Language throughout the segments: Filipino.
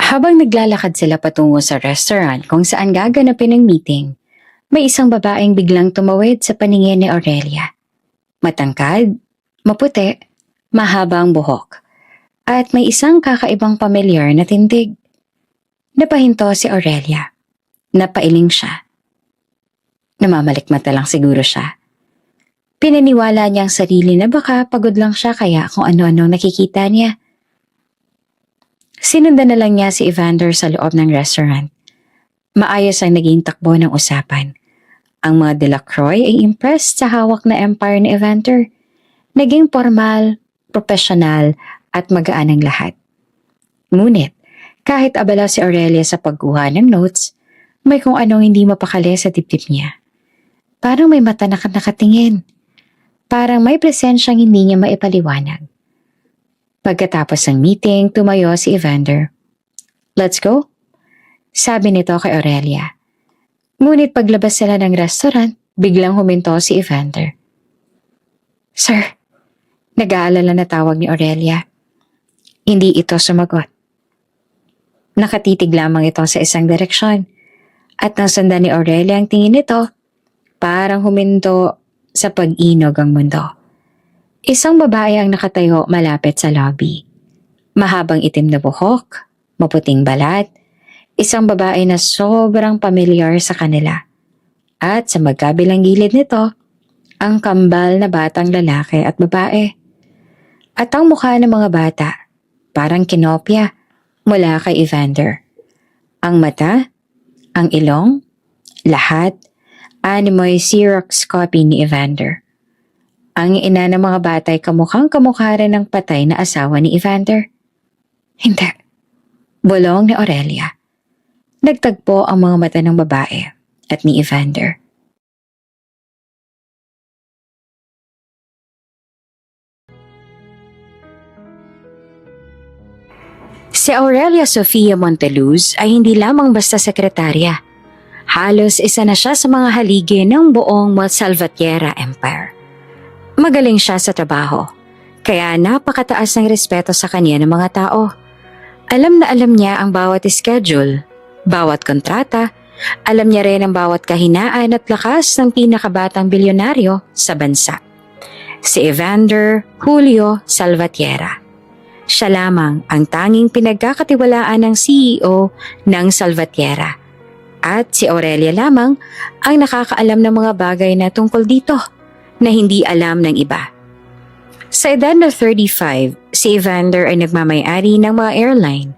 Habang naglalakad sila patungo sa restaurant kung saan gaganapin ang meeting, may isang babaeng biglang tumawid sa paningin ni Aurelia. Matangkad, maputi, mahaba ang buhok, at may isang kakaibang pamilyar na tindig. Napahinto si Aurelia. Napailing siya. Namamalikmata lang siguro siya. Pinaniwala niya ang sarili na baka pagod lang siya kaya kung ano-ano nakikita niya. Sinundan na lang niya si Evander sa loob ng restaurant. Maayos ang naging takbo ng usapan. Ang mga Delacroix ay impressed sa hawak na empire ni Evander. Naging formal, profesional at magaan ang lahat. Ngunit, kahit abala si Aurelia sa pagkuha ng notes, may kung anong hindi mapakali sa dibdib niya. Parang may mata na nakatingin. Parang may presensyang hindi niya maipaliwanag. Pagkatapos ng meeting, tumayo si Evander. "Let's go," sabi nito kay Aurelia. Ngunit paglabas sila ng restaurant, biglang huminto si Evander. "Sir," nag-aalala na tawag ni Aurelia. Hindi ito sumagot. Nakatitig lamang ito sa isang direksyon. At nang sundan ni Aurelia ang tingin nito, parang huminto sa pag-inog ang mundo. Isang babae ang nakatayo malapit sa lobby. Mahabang itim na buhok, maputing balat, isang babae na sobrang pamilyar sa kanila. At sa magkabilang gilid nito, ang kambal na batang lalaki at babae. At ang mukha ng mga bata, parang kinopya mula kay Evander. Ang mata, ang ilong, lahat, animoy Xerox copy ni Evander. Ang ina ng mga bata ay kamukhang-kamukha rin ng patay na asawa ni Evander. Hindi. Bulong ni Aurelia. Nagtagpo ang mga mata ng babae at ni Evander. Si Aurelia Sofia Monteluz ay hindi lamang basta sekretarya. Halos isa na siya sa mga haligi ng buong Salvatierra Empire. Magaling siya sa trabaho, kaya napakataas ng respeto sa kanya ng mga tao. Alam na alam niya ang bawat schedule, bawat kontrata, alam niya rin ang bawat kahinaan at lakas ng pinakabatang bilyonaryo sa bansa. Si Evander Julio Salvatierra. Siya lamang ang tanging pinagkakatiwalaan ng CEO ng Salvatierra. At si Aurelia lamang ang nakakaalam ng mga bagay na tungkol dito na hindi alam ng iba. Sa edad na 35, si Evander ay nagmamay-ari ng mga airline,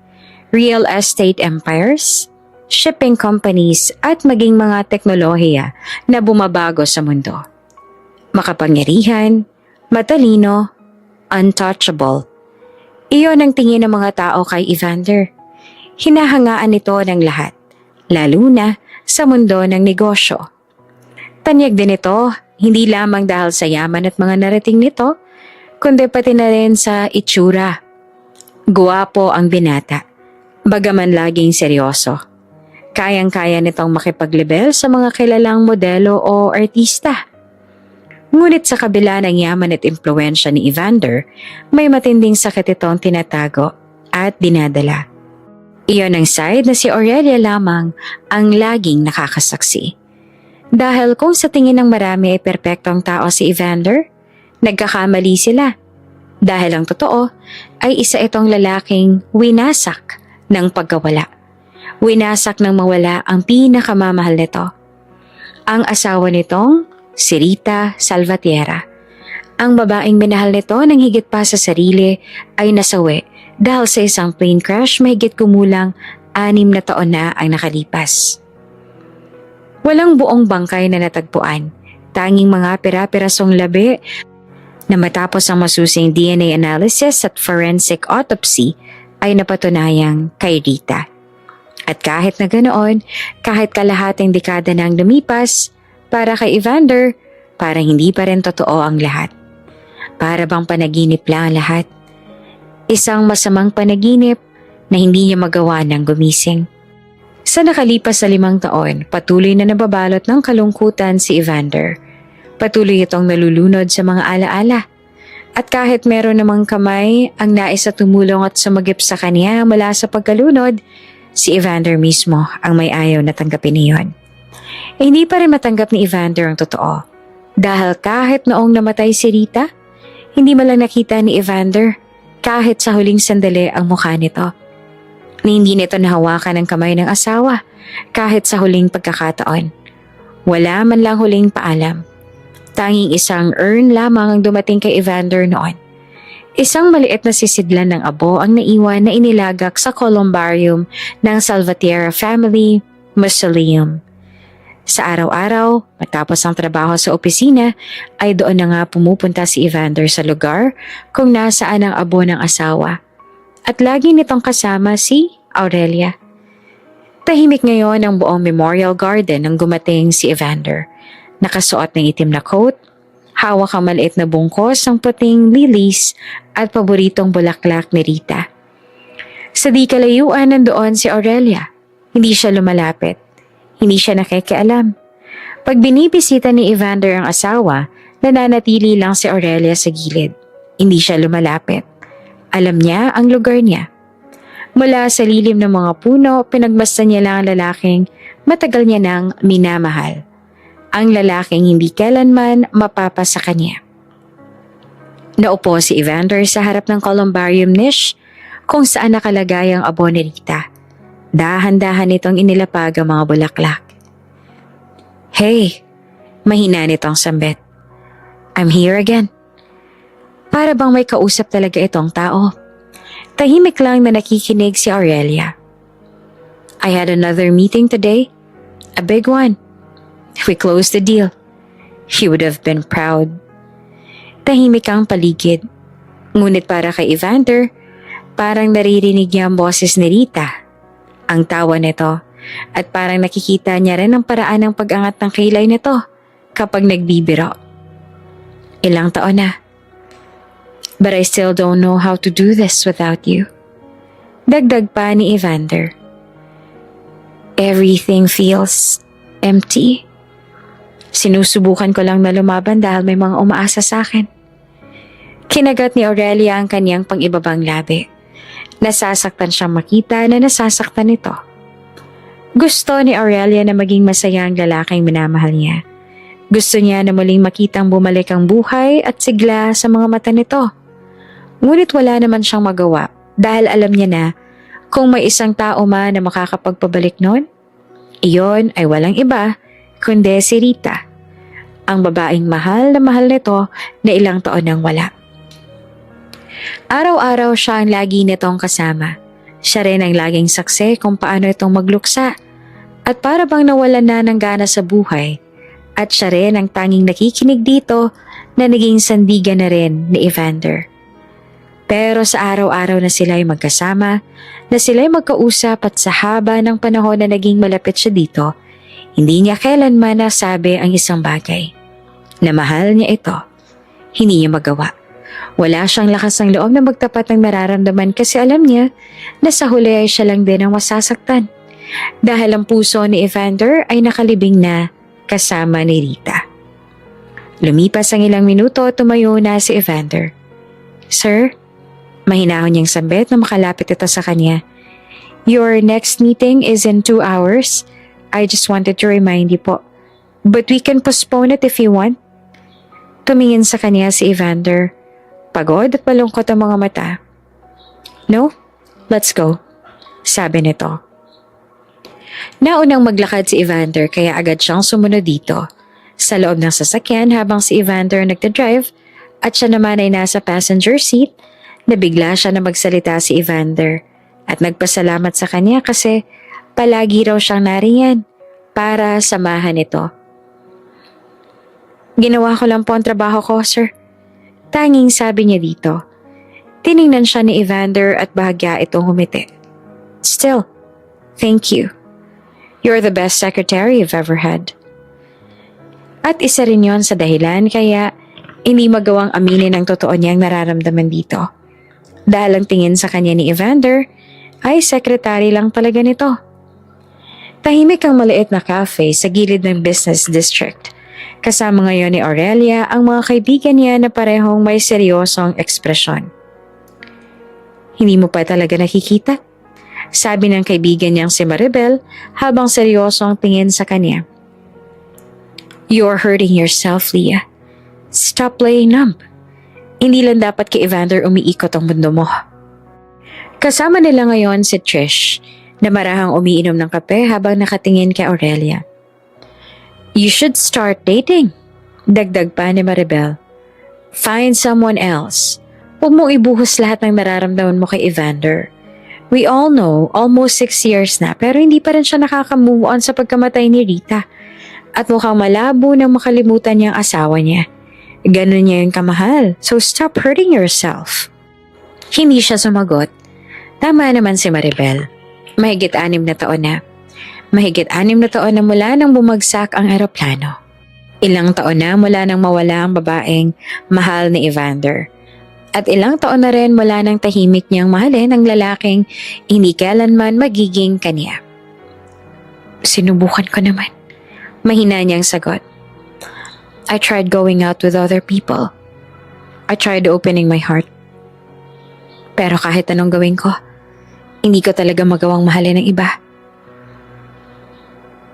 real estate empires, shipping companies at maging mga teknolohiya na bumabago sa mundo. Makapangyarihan, matalino, untouchable. Iyon ang tingin ng mga tao kay Evander. Hinahangaan ito ng lahat, lalo na sa mundo ng negosyo. Tanyag din ito, hindi lamang dahil sa yaman at mga narating nito, kundi pati na rin sa itsura. Guwapo ang binata, bagaman laging seryoso. Kayang-kaya nitong makipaglibel sa mga kilalang modelo o artista. Ngunit sa kabila ng yaman at impluwensya ni Evander, may matinding sakit itong tinatago at dinadala. Iyon ang side na si Aurelia lamang ang laging nakakasaksi. Dahil kung sa tingin ng marami ay perpektong tao si Evander, nagkakamali sila. Dahil ang totoo ay isa itong lalaking winasak ng pagkawala. Winasak ng mawala ang pinakamamahal nito. Ang asawa nitong si Rita Salvatierra. Ang babaeng minahal nito ng higit pa sa sarili ay nasawi dahil sa isang plane crash mahigit kumulang 6 na taon na ang nakalipas. Walang buong bangkay na natagpuan, tanging mga pira-pirasong labi na matapos ang masusing DNA analysis at forensic autopsy ay napatunayang kay Rita. At kahit na ganoon, kahit kalahating dekada na ang lumipas, para kay Evander, parang hindi pa rin totoo ang lahat. Para bang panaginip lang ang lahat. Isang masamang panaginip na hindi niya magawa ng gumising. Sa nakalipas na 5 taon, patuloy na nababalot ng kalungkutan si Evander. Patuloy itong nalulunod sa mga alaala. At kahit meron namang kamay ang nais na tumulong at sumagip sa kanya mula sa pagkalunod, si Evander mismo ang may ayaw na tanggapin niyon. Hindi pa rin matanggap ni Evander ang totoo. Dahil kahit noong namatay si Rita, hindi man lang nakita ni Evander kahit sa huling sandali ang mukha nito. Na hindi nito nahawakan ang kamay ng asawa kahit sa huling pagkakataon. Wala man lang huling paalam. Tanging isang urn lamang ang dumating kay Evander noon. Isang maliit na sisidlan ng abo ang naiwan na inilagak sa columbarium ng Salvatierra Family Mausoleum. Sa araw-araw, matapos ang trabaho sa opisina, ay doon na nga pumupunta si Evander sa lugar kung nasaan ang abo ng asawa. At lagi nitong kasama si Aurelia. Tahimik ngayon ang buong memorial garden nang gumating si Evander. Nakasuot ng itim na coat, hawak ang maliit na bungkos ng puting lilies at paboritong bulaklak ni Rita. Sa di kalayuan nandoon si Aurelia. Hindi siya lumalapit. Hindi siya nakikialam. Pag binibisita ni Evander ang asawa, nananatili lang si Aurelia sa gilid. Hindi siya lumalapit. Alam niya ang lugar niya. Mula sa lilim ng mga puno, pinagmasdan niya lang ang lalaking matagal niya nang minamahal. Ang lalaking hindi kailanman mapapa sa kanya. Naupo si Evander sa harap ng columbarium niche kung saan nakalagay ang abo ni Rita. Dahan-dahan nitong inilapag ang mga bulaklak. Hey, mahina nitong sambit. I'm here again. Para bang may kausap talaga itong tao. Tahimik lang na nakikinig si Aurelia. I had another meeting today. A big one. We closed the deal. He would have been proud. Tahimik ang paligid. Ngunit para kay Evander, parang naririnig niya ang boses ni Rita. Ang tawa nito at parang nakikita niya rin ang paraan ng pag-angat ng kilay nito kapag nagbibiro. Ilang taon na. But I still don't know how to do this without you. Dagdag pa ni Evander. Everything feels empty. Sinusubukan ko lang na lumaban dahil may mga umaasa sa akin. Kinagat ni Aurelia ang kanyang pang-ibabang labi. Nasasaktan siyang makita na nasasaktan ito. Gusto ni Aurelia na maging masaya ang lalaking minamahal niya. Gusto niya na muling makitang bumalik ang buhay at sigla sa mga mata nito. Ngunit wala naman siyang magawa dahil alam niya na kung may isang tao man na makakapagpabalik noon, iyon ay walang iba kundi si Rita, ang babaeng mahal nito na ilang taon nang wala. Araw-araw siya ang lagi nitong kasama. Siya rin ang laging saksi kung paano itong magluksa at para bang nawalan na ng gana sa buhay. At siya rin ang tanging nakikinig dito na naging sandigan na rin ni Evander. Pero sa araw-araw na sila'y magkasama, na sila'y magkausap at sa haba ng panahon na naging malapit siya dito, hindi niya kailanman nasabi ang isang bagay. Na mahal niya ito. Hindi niya magawa. Wala siyang lakas ng loob na magtapat ng nararamdaman kasi alam niya na sa huli ay siya lang din ang masasaktan. Dahil ang puso ni Evander ay nakalibing na kasama ni Rita. Lumipas ang ilang minuto at tumayo na si Evander. Sir, mahinahon niyang sambit na makalapit ito sa kanya. Your next meeting is in 2 hours. I just wanted to remind you po. But we can postpone it if you want. Tumingin sa kanya si Evander. Pagod at malungkot ang mga mata. No? Let's go. Sabi nito. Naunang maglakad si Evander kaya agad siyang sumunod dito. Sa loob ng sasakyan habang si Evander nagdadrive at siya naman ay nasa passenger seat, nabigla siya na magsalita si Evander at nagpasalamat sa kanya kasi palagi raw siyang nariyan para samahan ito. Ginawa ko lang po ang trabaho ko, sir. Tanging sabi niya dito. Tiningnan siya ni Evander at bahagya itong humiti. Still, thank you. You're the best secretary I've ever had. At isa rin yon sa dahilan kaya hindi magawang aminin ang totoo niyang nararamdaman dito. Dahil ang tingin sa kanya ni Evander ay secretary lang talaga nito. Tahimik ang maliit na cafe sa gilid ng business district Kasama ngayon ni Aurelia ang mga kaibigan niya na parehong may seryosong ekspresyon. Hindi mo pa talaga nakikita? Sabi ng kaibigan niyang si Maribel habang seryosong tingin sa kanya. You're hurting yourself, Leah. Stop playing numb. Hindi lang dapat kay Evander umiikot ang mundo mo. Kasama nila ngayon si Trish na marahang umiinom ng kape habang nakatingin kay Aurelia. You should start dating. Dagdag pa ni Maribel. Find someone else. Huwag mong ibuhos lahat ng nararamdaman mo kay Evander. We all know, almost 6 years na pero hindi pa rin siya nakaka-move on sa pagkamatay ni Rita. At mukhang malabo na makalimutan niyang asawa niya. Ganun niya yung kamahal, so stop hurting yourself. Hindi siya sumagot. Tama naman si Maribel. Mahigit 6 na taon na. Mahigit 6 na taon na mula nang bumagsak ang eroplano. Ilang taon na mula nang mawala ang babaeng mahal ni Evander. At ilang taon na rin mula nang tahimik niyang mahalin ang lalaking hindi kailanman magiging kaniya. Sinubukan ko naman. Mahina niyang sagot. I tried going out with other people. I tried opening my heart. Pero kahit anong gawin ko, hindi ko talaga magawang mahalin ng iba.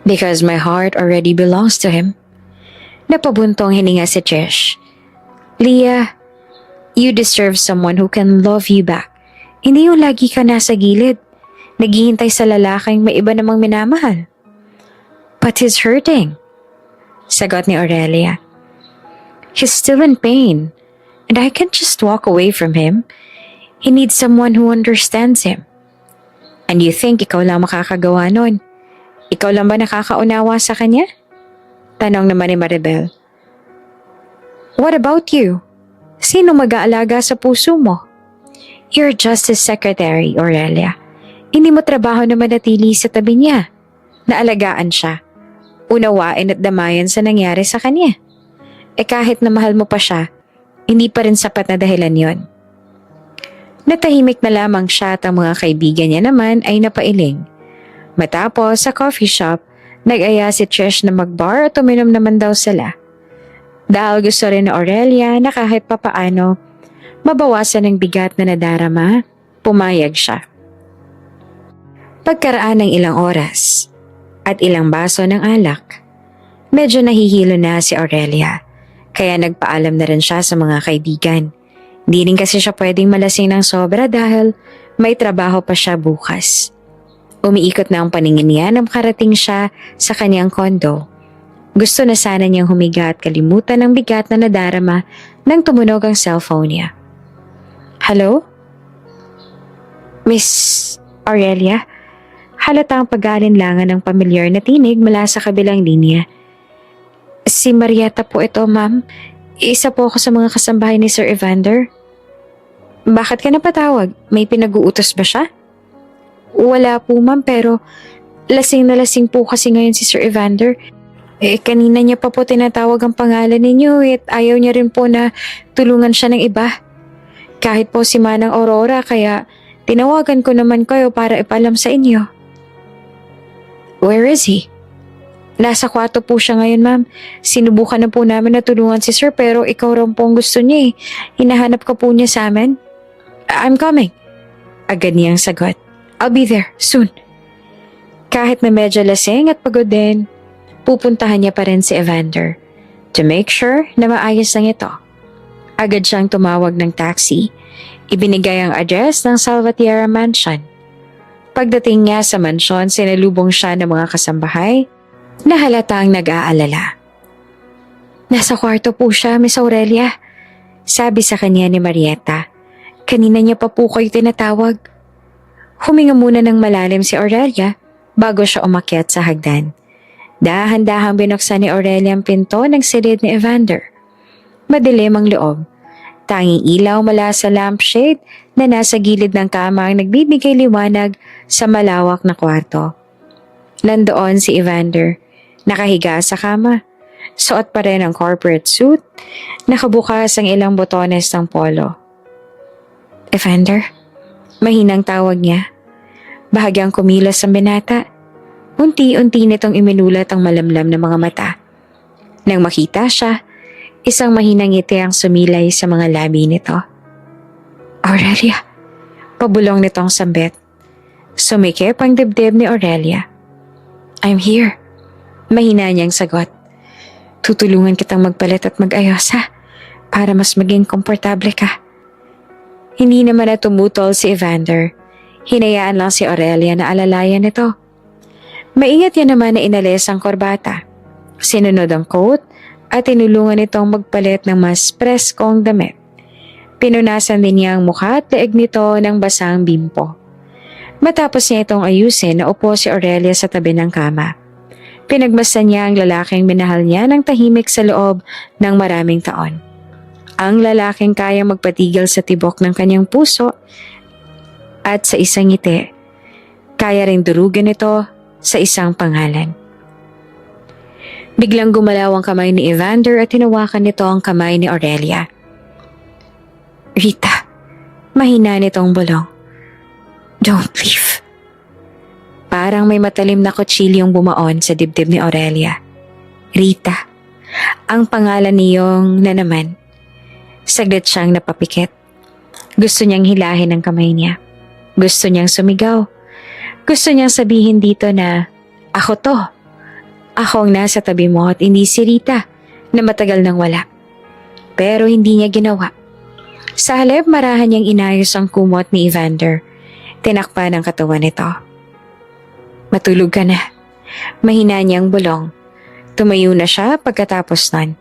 Because my heart already belongs to him. Napabuntong hininga si Trish. Leah, you deserve someone who can love you back. Hindi yung lagi ka nasa gilid, naghihintay sa lalaking may iba namang minamahal. But he's hurting. Sagot ni Aurelia. He's still in pain, and I can't just walk away from him. He needs someone who understands him. And you think ikaw lang makakagawa nun? Ikaw lang ba nakakaunawa sa kanya? Tanong naman ni Maribel. What about you? Sino mag-aalaga sa puso mo? You're just his secretary, Aurelia. Hindi mo trabaho na manatili sa tabi niya. Naalagaan siya. Unawain at damayan sa nangyari sa kanya. Kahit na mahal mo pa siya, hindi pa rin sapat na dahilan yon. Natahimik na lamang siya at ang mga kaibigan niya naman ay napailing. Matapos sa coffee shop, nag-aya si Trish na mag-bar at uminom naman daw sila. Dahil gusto rin ni Aurelia na kahit papaano, mabawasan ang bigat na nadarama, pumayag siya. Pagkaraan ng ilang oras at ilang baso ng alak, medyo nahihilo na si Aurelia. Kaya nagpaalam na rin siya sa mga kaibigan. Di rin kasi siya pwedeng malasing ng sobra dahil may trabaho pa siya bukas. Umiikot na ang paningin niya nang makarating siya sa kanyang kondo. Gusto na sana niyang humiga at kalimutan ang bigat na nadarama nang tumunog ang cellphone niya. Hello? Miss Aurelia? Halata ang pag-aalinlangan ng pamilyar na tinig mula sa kabilang linya. Si Marietta po ito, ma'am. Isa po ako sa mga kasambahay ni Sir Evander. Bakit ka napatawag? May pinag-uutos ba siya? Wala po, ma'am, pero lasing na lasing po kasi ngayon si Sir Evander. Kanina niya pa po tinatawag ang pangalan ninyo at ayaw niya rin po na tulungan siya ng iba. Kahit po si Manang Aurora, kaya tinawagan ko naman kayo para ipalam sa inyo. Where is he? Nasa kwarto po siya ngayon, ma'am. Sinubukan na po namin na tulungan si Sir pero ikaw rin po ang gusto niya eh. Hinahanap ka po niya sa amin. I'm coming. Agad niyang sagot. I'll be there soon. Kahit na medyo lasing at pagod din, pupuntahan niya pa rin si Evander to make sure na maayos lang ito. Agad siyang tumawag ng taxi. Ibinigay ang address ng Salvatierra Mansion. Pagdating niya sa mansyon, sinalubong siya ng mga kasambahay na halatang nag-aalala. Nasa kwarto po siya, Miss Aurelia. Sabi sa kanya ni Marietta. Kanina niya pa po kayo tinatawag. Huminga muna ng malalim si Aurelia bago siya umakyat sa hagdan. Dahan-dahang binuksan ni Aurelia ang pinto ng silid ni Evander. Madilim ang loob. Tanging ilaw mula sa lampshade na nasa gilid ng kama ang nagbibigay liwanag sa malawak na kwarto. Nandoon si Evander, nakahiga sa kama. Suot pa rin ang corporate suit, nakabukas ang ilang botones ng polo. Evander, mahinang tawag niya. Bahagyang kumilos ang binata. Unti-unti nitong iminulat ang malamlam na mga mata. Nang makita siya, isang mahinang ngiti ang sumilay sa mga labi nito. Aurelia, pabulong nitong sambit. Sumikip ang dibdib ni Aurelia. I'm here. Mahina niyang sagot. Tutulungan kitang magpalit at mag-ayos ha, para mas maging komportable ka. Hindi naman na tumutol si Evander. Hinayaan lang si Aurelia na alalayan nito. Maingat niya naman na inalis ang korbata. Sinunod ang coat at tinulungan itong magpalit ng mas preskong damit. Pinunasan din niya ang mukha at leeg nito ng basang bimpo. Matapos niya itong ayusin, naupo si Aurelia sa tabi ng kama. Pinagmasdan niya ang lalaking minahal niya ng tahimik sa loob ng maraming taon. Ang lalaking kayang magpatigil sa tibok ng kanyang puso at sa isang ngiti. Kaya ring durugan ito sa isang pangalan. Biglang gumalaw ang kamay ni Evander at hinawakan nito ang kamay ni Aurelia. Rita, mahina nitong bulong. Don't leave. Parang may matalim na kutsilyong bumaon sa dibdib ni Aurelia. Rita, ang pangalan niyong na naman. Saglit siyang napapikit. Gusto niyang hilahin ang kamay niya. Gusto niyang sumigaw. Gusto niyang sabihin dito na, ako to. Ako ang nasa tabi mo at hindi si Rita na matagal nang wala. Pero hindi niya ginawa. Sa halip marahan niyang inayos ang kumot ni Evander. Tinakpan ang katawan nito. Matulog ka na. Mahina niyang bulong. Tumayo na siya pagkatapos nun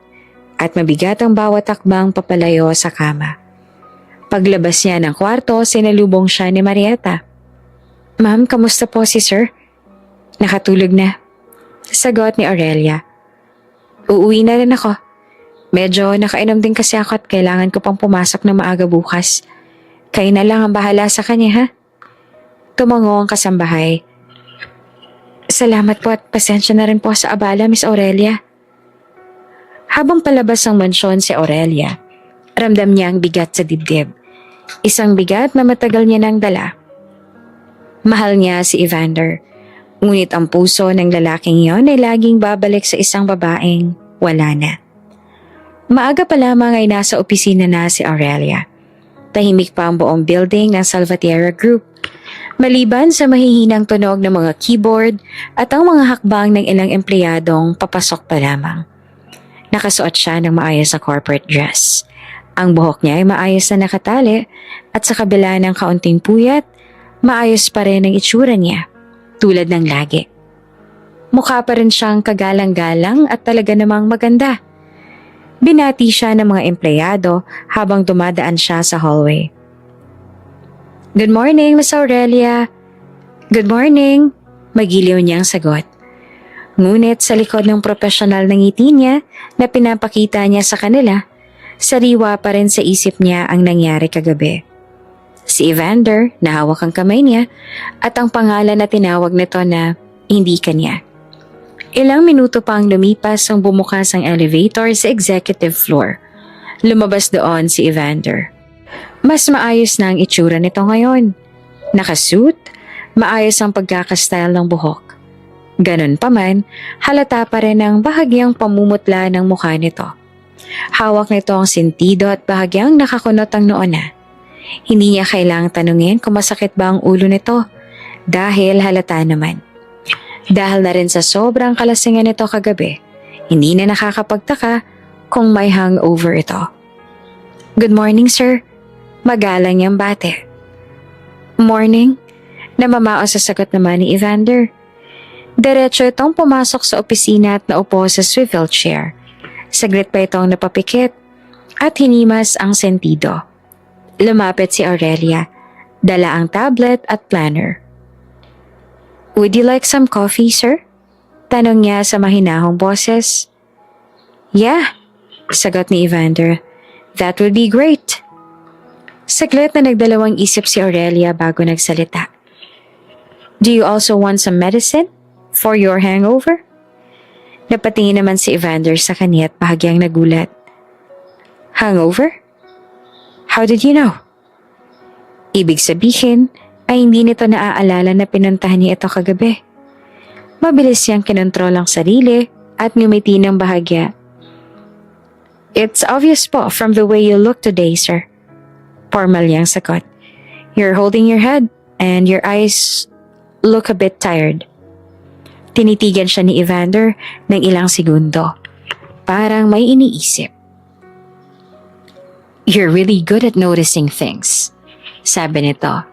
at mabigat ang bawat takbang papalayo sa kama. Paglabas niya ng kwarto, sinalubong siya ni Marieta. Ma'am, kamusta po si sir? Nakatulog na. Sagot ni Aurelia. Uuwi na rin ako. Medyo nakainom din kasi ako at kailangan ko pang pumasok na maaga bukas. Kayo na lang ang bahala sa kanya ha? Tumango ang kasambahay. Salamat po at pasensya na rin po sa abala, Miss Aurelia. Habang palabas ng mansyon si Aurelia, ramdam niya ang bigat sa dibdib. Isang bigat na matagal niya nang dala. Mahal niya si Evander. Ngunit ang puso ng lalaking iyon ay laging babalik sa isang babaeng wala na. Maaga pa lamang ay nasa opisina na si Aurelia. Tahimik pa ang buong building ng Salvatierra Group. Maliban sa mahihinang tunog ng mga keyboard at ang mga hakbang ng ilang empleyadong papasok pa lamang. Nakasuot siya ng maayos na corporate dress. Ang buhok niya ay maayos na nakatali at sa kabila ng kaunting puyat, maayos pa rin ang itsura niya. Tulad ng lagi. Mukha pa rin siyang kagalang-galang at talaga namang maganda. Binati siya ng mga empleyado habang dumadaan siya sa hallway. Good morning, Miss Aurelia. Good morning, magiliw niyang sagot. Ngunit sa likod ng profesional na ngiti niya na pinapakita niya sa kanila, sariwa pa rin sa isip niya ang nangyari kagabi. Si Evander, nahawak ang kamay niya at ang pangalan na tinawag nito na hindi kanya. Ilang minuto pa ang lumipas ang bumukas ang elevator sa executive floor. Lumabas doon si Evander. Mas maayos na ang itsura nito ngayon. Nakasuit, maayos ang pagkakastyle ng buhok. Ganon pa man, halata pa rin ang bahagyang pamumutla ng mukha nito. Hawak nito ang sentido at bahagyang nakakunot ang noo na. Hindi niya kailangang tanungin kung masakit ba ang ulo nito dahil halata naman. Dahil na rin sa sobrang kalasingan nito kagabi, hindi na nakakapagtaka kung may hangover ito. Good morning, sir. Magalang niyang bate. Morning. Namamao sa sagot naman ni Evander. Diretso itong pumasok sa opisina at naupo sa swivel chair. Saglit pa itong napapikit at hinimas ang sentido. Lumapit si Aurelia. Dala ang tablet at planner. Would you like some coffee, sir? Tanong niya sa mahinahong boses. Yeah, sagot ni Evander. That would be great. Saglit na nagdalawang isip si Aurelia bago nagsalita. Do you also want some medicine for your hangover? Napatingin naman si Evander sa kanya at bahagyang nagulat. Hangover? How did you know? Ibig sabihin ay hindi nito naaalala na pinuntahan niya ito kagabi. Mabilis siyang kinontrol ang sarili at ngumiti ng bahagya It's obvious po from the way you look today, sir. Formal niyang sagot. You're holding your head and your eyes look a bit tired. Tinitigan siya ni Evander ng ilang segundo. Parang may iniisip. You're really good at noticing things, sabi nito.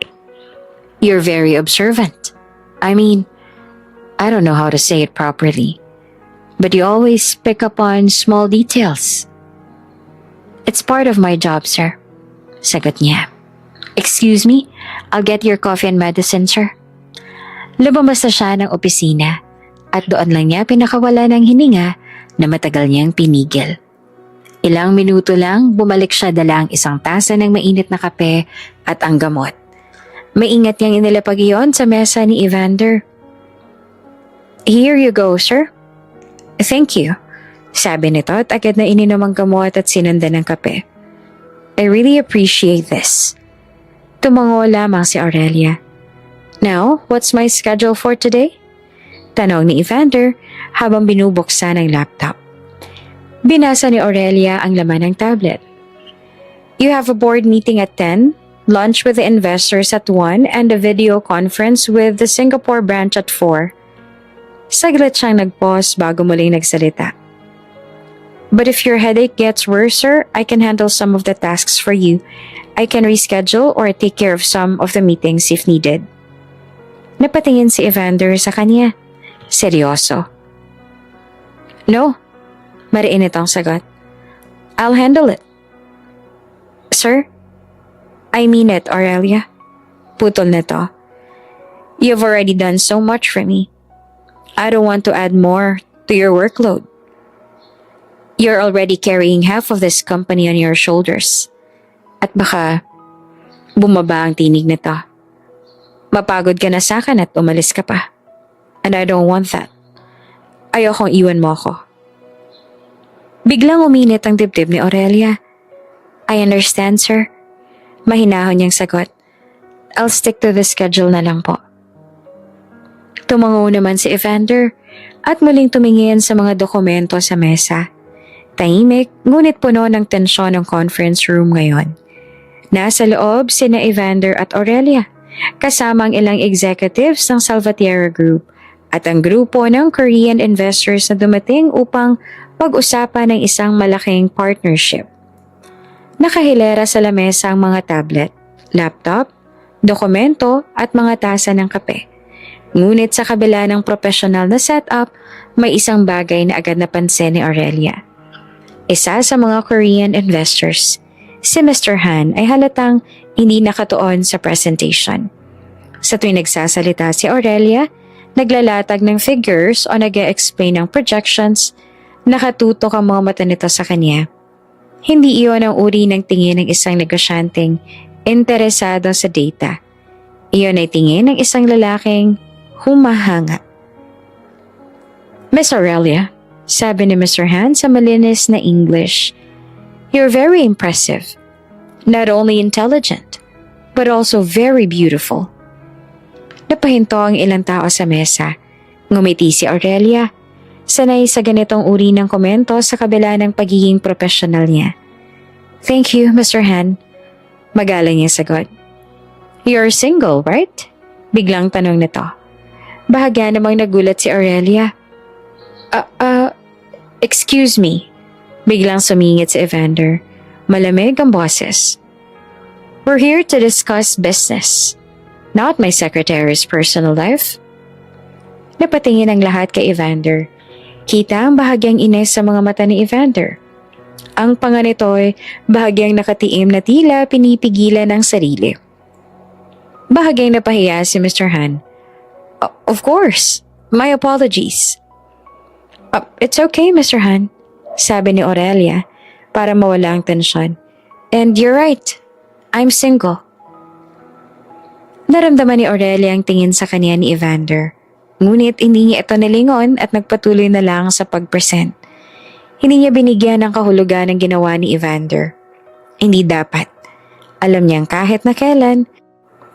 You're very observant. I mean, I don't know how to say it properly, but you always pick up on small details. It's part of my job, sir, sagot niya. Excuse me, I'll get your coffee and medicine, sir. Lumabas na siya ng opisina at doon lang niya pinakawala ng hininga na matagal niyang pinigil. Ilang minuto lang, bumalik siya dala ang isang tasa ng mainit na kape at ang gamot. Maingat niyang inilapag iyon sa mesa ni Evander. Here you go, sir. Thank you, sabi nito at agad na ininom ang gamot at sinundan ng kape. I really appreciate this. Tumango lamang si Aurelia. Now, what's my schedule for today? Tanong ni Evander habang binubuksan ang laptop. Binasa ni Aurelia ang laman ng tablet. You have a board meeting at 10, lunch with the investors at 1, and a video conference with the Singapore branch at 4. Saglit siyang nag-pause bago muling nagsalita. But if your headache gets worse, sir, I can handle some of the tasks for you. I can reschedule or take care of some of the meetings if needed. Napatingin si Evander sa kanya. Seryoso. No, mariin itong sagot. I'll handle it. Sir? I mean it, Aurelia. Putol na to. You've already done so much for me. I don't want to add more to your workload. You're already carrying half of this company on your shoulders. At baka bumaba ang tinig nito. Mapagod ka na sa akin at umalis ka pa. And I don't want that. Ayokong iwan mo ako. Biglang uminit ang dibdib ni Aurelia. I understand, sir. Mahinahon niyang sagot. I'll stick to the schedule na lang po. Tumango naman si Evander at muling tumingin sa mga dokumento sa mesa. Tahimik, ngunit puno ng tensyon ang conference room ngayon. Nasa loob sina Evander at Aurelia, kasama ang ilang executives ng Salvatierra Group at ang grupo ng Korean investors na dumating upang pag-usapan ng isang malaking partnership. Nakahilera sa lamesa ang mga tablet, laptop, dokumento at mga tasa ng kape. Ngunit sa kabila ng professional na setup, may isang bagay na agad napansin ni Aurelia. Isa sa mga Korean investors, si Mr. Han ay halatang hindi nakatuon sa presentation. Sa tuwing nagsasalita si Aurelia, naglalatag ng figures o nag-e-explain ng projections, nakatutok ang mga mata nito sa kanya. Hindi iyon ang uri ng tingin ng isang negosyanteng interesado sa data. Iyon ay tingin ng isang lalaking humahanga. Miss Aurelia, sabi ni Mr. Han sa malinis na English, you're very impressive. Not only intelligent, but also very beautiful. Napahinto ang ilang tao sa mesa. Ngumiti si Aurelia. Sanay sa ganitong uri ng komento sa kabila ng pagiging professional niya. Thank you, Mr. Han. Magalang niya sagot. You're single, right? Biglang tanong nito. Bahagya namang nagulat si Aurelia. Excuse me. Biglang sumingit si Evander. Malamig ang boses. We're here to discuss business, not my secretary's personal life. Napatingin ang lahat kay Evander. Kita ang bahagyang ines sa mga mata ni Evander. Ang panga nito'y bahagyang nakatiim na tila pinipigilan ang sarili. Bahagyang napahiya si Mr. Han. Of course, my apologies. It's okay, Mr. Han, sabi ni Aurelia para mawala ang tensyon. And you're right, I'm single. Naramdaman ni Aurelia ang tingin sa kanya ni Evander. Ngunit hindi niya ito nilingon at nagpatuloy na lang sa pag-present. Hindi niya binigyan ng kahulugan ang ginawa ni Evander. Hindi dapat. Alam niyang kahit na kailan,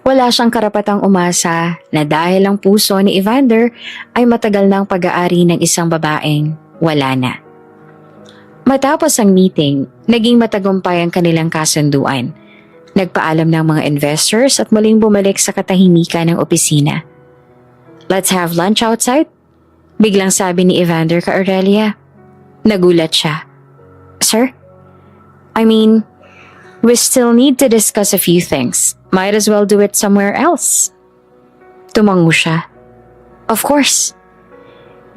wala siyang karapatang umasa na dahil ang puso ni Evander ay matagal ng pag-aari ng isang babaeng wala na. Matapos ang meeting, naging matagumpay ang kanilang kasunduan. Nagpaalam ng mga investors at muling bumalik sa katahimikan ng opisina. "Let's have lunch outside?" Biglang sabi ni Evander kay Aurelia. Nagulat siya. "Sir? I mean, we still need to discuss a few things. Might as well do it somewhere else." Tumango siya. "Of course."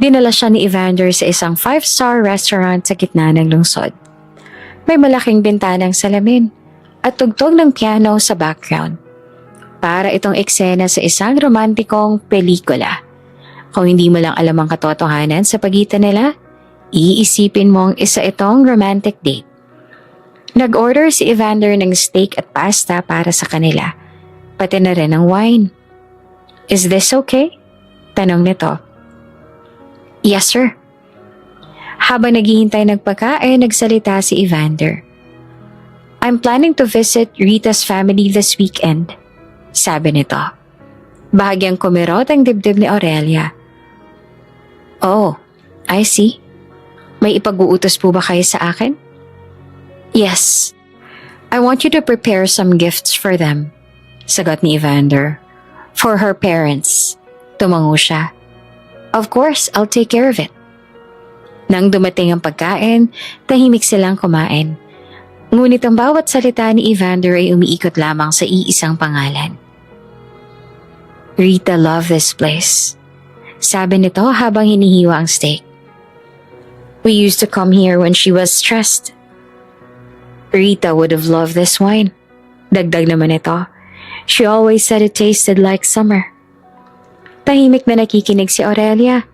Dinala siya ni Evander sa isang 5-star restaurant sa gitna ng lungsod. May malaking bintanang salamin at tugtog ng piano sa background. Para itong eksena sa isang romantikong pelikula. Kung hindi mo lang alam ang katotohanan sa pagitan nila, iisipin mong isa itong romantic date. Nag-order si Evander ng steak at pasta para sa kanila, pati na rin ng wine. "Is this okay?" Tanong nito. "Yes, sir." Habang naghihintay ng pagkain, nagsalita si Evander. "I'm planning to visit Rita's family this weekend," sabi nito. Bahagyang kumirot ang dibdib ni Aurelia. "Oh, I see. May ipag-uutos po ba kayo sa akin?" "Yes. I want you to prepare some gifts for them," sagot ni Evander. "For her parents." Tumango siya. "Of course, I'll take care of it." Nang dumating ang pagkain, tahimik silang kumain. Ngunit ang bawat salita ni Evander ay umiikot lamang sa iisang pangalan. "Rita loved this place," sabi nito habang hinihiwa ang steak. "We used to come here when she was stressed." "Rita would have loved this wine," dagdag naman ito. "She always said it tasted like summer." Tahimik na nakikinig si Aurelia.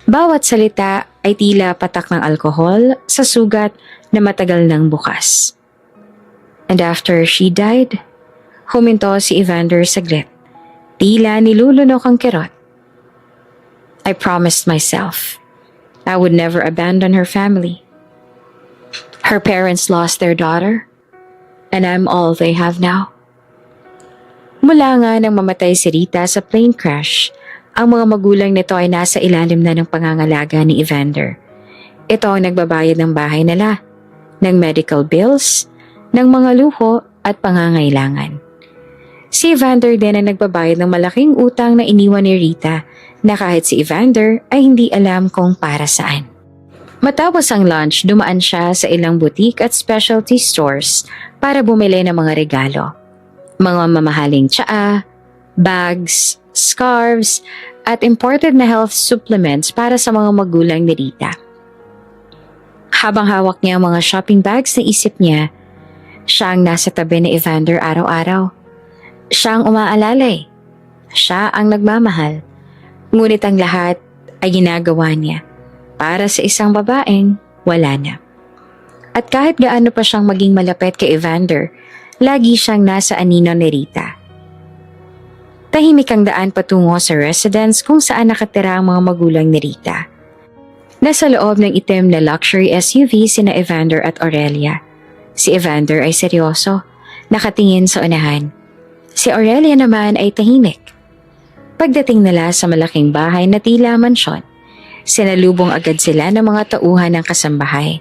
Bawat salita ay tila patak ng alkohol sa sugat na matagal nang bukas. "And after she died," huminto si Evander saglit. Tila nilulunok ang kirot. "I promised myself I would never abandon her family. Her parents lost their daughter, and I'm all they have now." Mula nga nang mamatay si Rita sa plane crash, ang mga magulang nito ay nasa ilalim na ng pangangalaga ni Evander. Ito ang nagbabayad ng bahay nila, ng medical bills, ng mga luho at pangangailangan. Si Evander din ang nagbabayad ng malaking utang na iniwan ni Rita na kahit si Evander ay hindi alam kung para saan. Matapos ang lunch, dumaan siya sa ilang boutique at specialty stores para bumili ng mga regalo. Mga mamahaling tsaa, bags, scarves, at imported na health supplements para sa mga magulang ni Rita. Habang hawak niya ang mga shopping bags, naisip niya, siya ang nasa tabi ni Evander araw-araw. Siya ang umaalalay. Siya ang nagmamahal. Ngunit ang lahat ay ginagawa niya para sa isang babaeng wala na. At kahit gaano pa siyang maging malapit kay Evander, lagi siyang nasa anino ni Rita. Tahimik ang daan patungo sa residence kung saan nakatira ang mga magulang ni Rita. Nasa loob ng itim na luxury SUV sina Evander at Aurelia. Si Evander ay seryoso, nakatingin sa unahan. Si Aurelia naman ay tahimik. Pagdating nila sa malaking bahay na tila mansyon, sinalubong agad sila ng mga tauhan ng kasambahay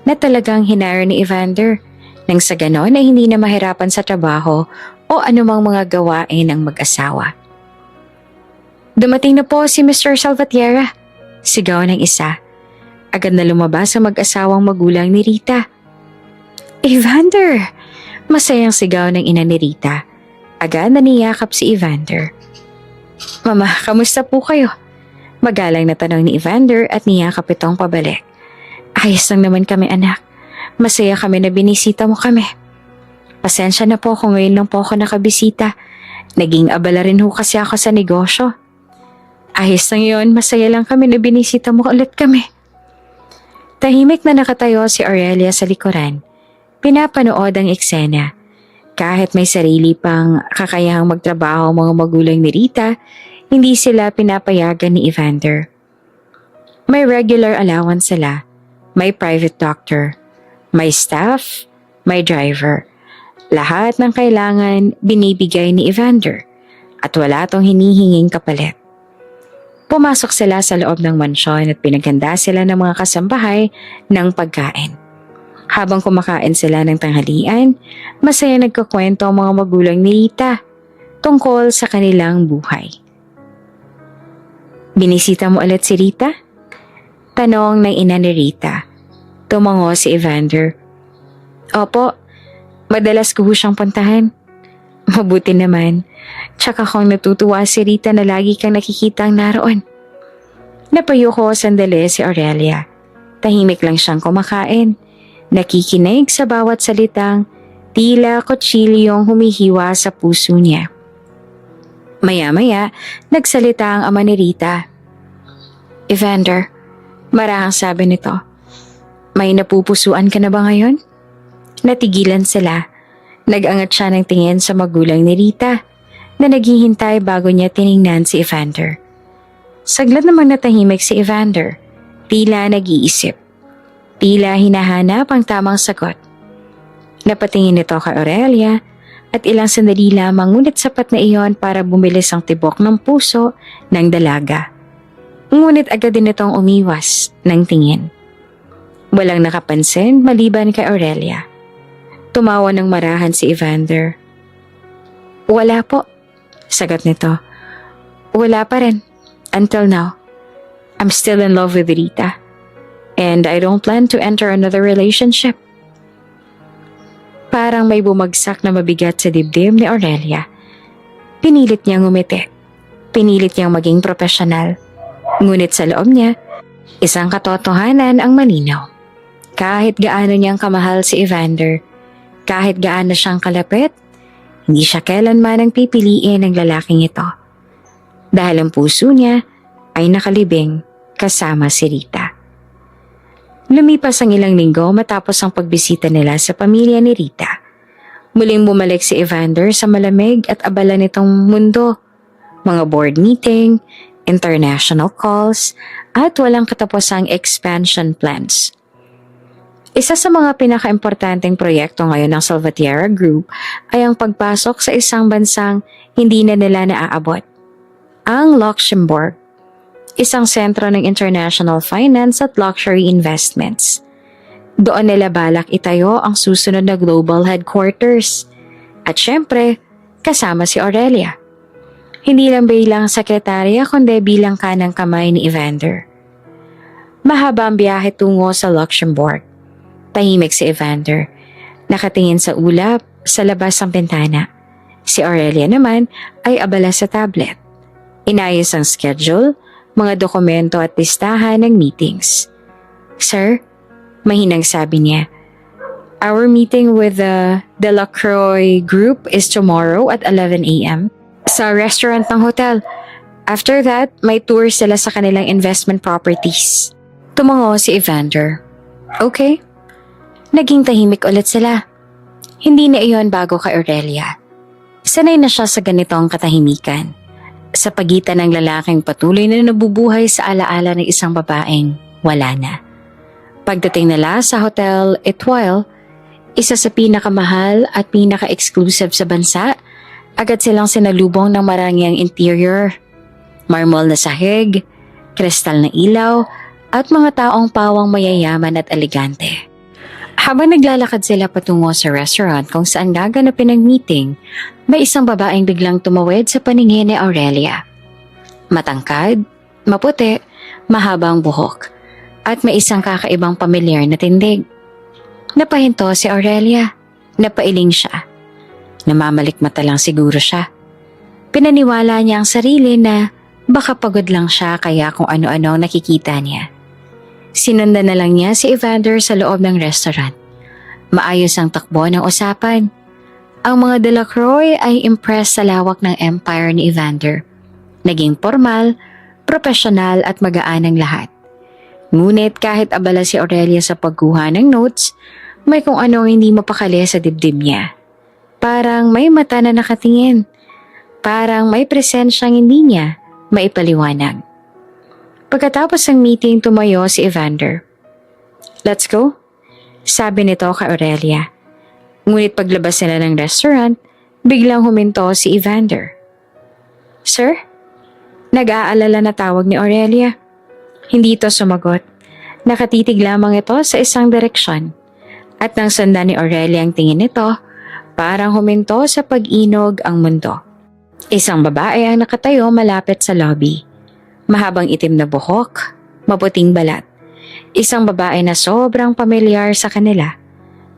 na talagang hinire ni Evander nang sa ganon ay hindi na mahirapan sa trabaho o anumang mga gawain ng mag-asawa. "Dumating na po si Mr. Salvatierra," sigaw ng isa. Agad na lumabas ang mag-asawang magulang ni Rita. "Evander!" Masayang sigaw ng ina ni Rita. Agad na niyakap si Evander. "Mama, kamusta po kayo?" Magalang na tanong ni Evander at niyakap itong pabalik. "Ayos lang naman kami, anak. Masaya kami na binisita mo kami." "Pasensya na po kung ngayon lang po ako nakabisita. Naging abala rin ho kasi ako sa negosyo." "Ayos lang yun, masaya lang kami na binisita mo ulit kami." Tahimik na nakatayo si Aurelia sa likuran. Pinapanood ang eksena. Kahit may sarili pang kakayahang magtrabaho ang mga magulang ni Rita, hindi sila pinapayagan ni Evander. May regular allowance sila, may private doctor, may staff, may driver. Lahat ng kailangan binibigay ni Evander at wala tong hinihinging kapalit. Pumasok sila sa loob ng mansyon at pinaghanda sila ng mga kasambahay ng pagkain. Habang kumakain sila ng tanghalian, masaya nagkukwento ang mga magulang ni Rita tungkol sa kanilang buhay. Binisita mo ulit si Rita? Tanong ng ina ni Rita. Tumango si Evander. Opo, madalas ko siyang puntahan. Mabuti naman. Tsaka kung natutuwa si Rita na lagi kang nakikitang naroon. Napayo ko sandali si Aurelia. Tahimik lang siyang kumakain. Nakikinig sa bawat salitang tila kutsilyong humihiwa sa puso niya. Maya-maya, nagsalita ang ama ni Rita. Evander, marahang sabi nito. May napupusuan ka na ba ngayon? Natigilan sila. Nag-angat siya ng tingin sa magulang ni Rita na naghihintay bago niya tiningnan si Evander. Saglit naman natahimik si Evander. Tila nag-iisip. Tila hinahanap ang tamang sagot. Napatingin ito kay Aurelia at ilang sandali lamang ngunit sapat na iyon para bumilis ang tibok ng puso ng dalaga. Ngunit agad din itong umiwas ng tingin. Walang nakapansin maliban kay Aurelia. Tumawa ng marahan si Evander. Wala po, sagot nito. Wala pa rin. Until now. I'm still in love with Rita. And I don't plan to enter another relationship. Parang may bumagsak na mabigat sa dibdib ni Aurelia. Pinilit niyang umiti. Pinilit niyang maging profesional. Ngunit sa loob niya, isang katotohanan ang malinaw. Kahit gaano niyang kamahal si Evander, kahit gaano siyang kalapit, hindi siya kailanman ang pipiliin ng lalaking ito. Dahil ang puso niya ay nakalibing kasama si Rita. Lumipas ang ilang linggo matapos ang pagbisita nila sa pamilya ni Rita. Muling bumalik si Evander sa malamig at abala nitong mundo. Mga board meeting, international calls, at walang katapusang expansion plans. Isa sa mga pinaka-importanteng proyekto ngayon ng Salvatierra Group ay ang pagpasok sa isang bansang hindi na nila naaabot. Ang Luxembourg, isang sentro ng international finance at luxury investments. Doon nila balak itayo ang susunod na global headquarters. At syempre, kasama si Aurelia. Hindi lang bilang sekretarya kundi bilang kanang kamay ni Evander. Mahaba ang biyahe tungo sa Luxembourg. Tahimik si Evander. Nakatingin sa ulap sa labas ng bintana. Si Aurelia naman ay abala sa tablet. Inayos ang schedule, mga dokumento at listahan ng meetings. Sir, mahinang sabi niya, our meeting with the Delacroix Group is tomorrow at 11 a.m. sa restaurant ng hotel. After that, may tour sila sa kanilang investment properties. Tumango si Evander. Okay. Naging tahimik ulit sila. Hindi na iyon bago kay Aurelia. Sanay na siya sa ganitong katahimikan. Sa pagitan ng lalaking patuloy na nabubuhay sa alaala ng isang babaeng wala na. Pagdating nila sa Hotel Etoile, isa sa pinakamahal at pinaka-exclusive sa bansa, agad silang sinalubong ng marangyang interior. Marmol na sahig, kristal na ilaw, at mga taong pawang mayayaman at elegante. Habang naglalakad sila patungo sa restaurant kung saan gaganapin ang meeting, may isang babaeng biglang tumawid sa paningin ni Aurelia. Matangkad, maputi, mahabang buhok, at may isang kakaibang pamilyar na tindig. Napahinto si Aurelia. Napailing siya. Namamalikmata lang siguro siya. Pinaniwala niya ang sarili na baka pagod lang siya kaya kung ano-ano ang nakikita niya. Sinundan na lang niya si Evander sa loob ng restaurant. Maayos ang takbo ng usapan. Ang mga Delacroix ay impressed sa lawak ng empire ni Evander. Naging formal, profesional at magaan ang lahat. Ngunit kahit abala si Aurelia sa pagkuha ng notes, may kung anong hindi mapakali sa dibdib niya. Parang may mata na nakatingin. Parang may presensyang hindi niya maipaliwanag. Pagkatapos ng meeting, tumayo si Evander. Let's go, sabi nito kay Aurelia. Ngunit paglabas nila ng restaurant, biglang huminto si Evander. Sir? Nag-aalala na tawag ni Aurelia. Hindi ito sumagot. Nakatitig lamang ito sa isang direksyon. At nang sundan ni Aurelia ang tingin nito, parang huminto sa pag-inog ang mundo. Isang babae ang nakatayo malapit sa lobby. Mahabang itim na buhok, maputing balat. Isang babae na sobrang pamilyar sa kanila.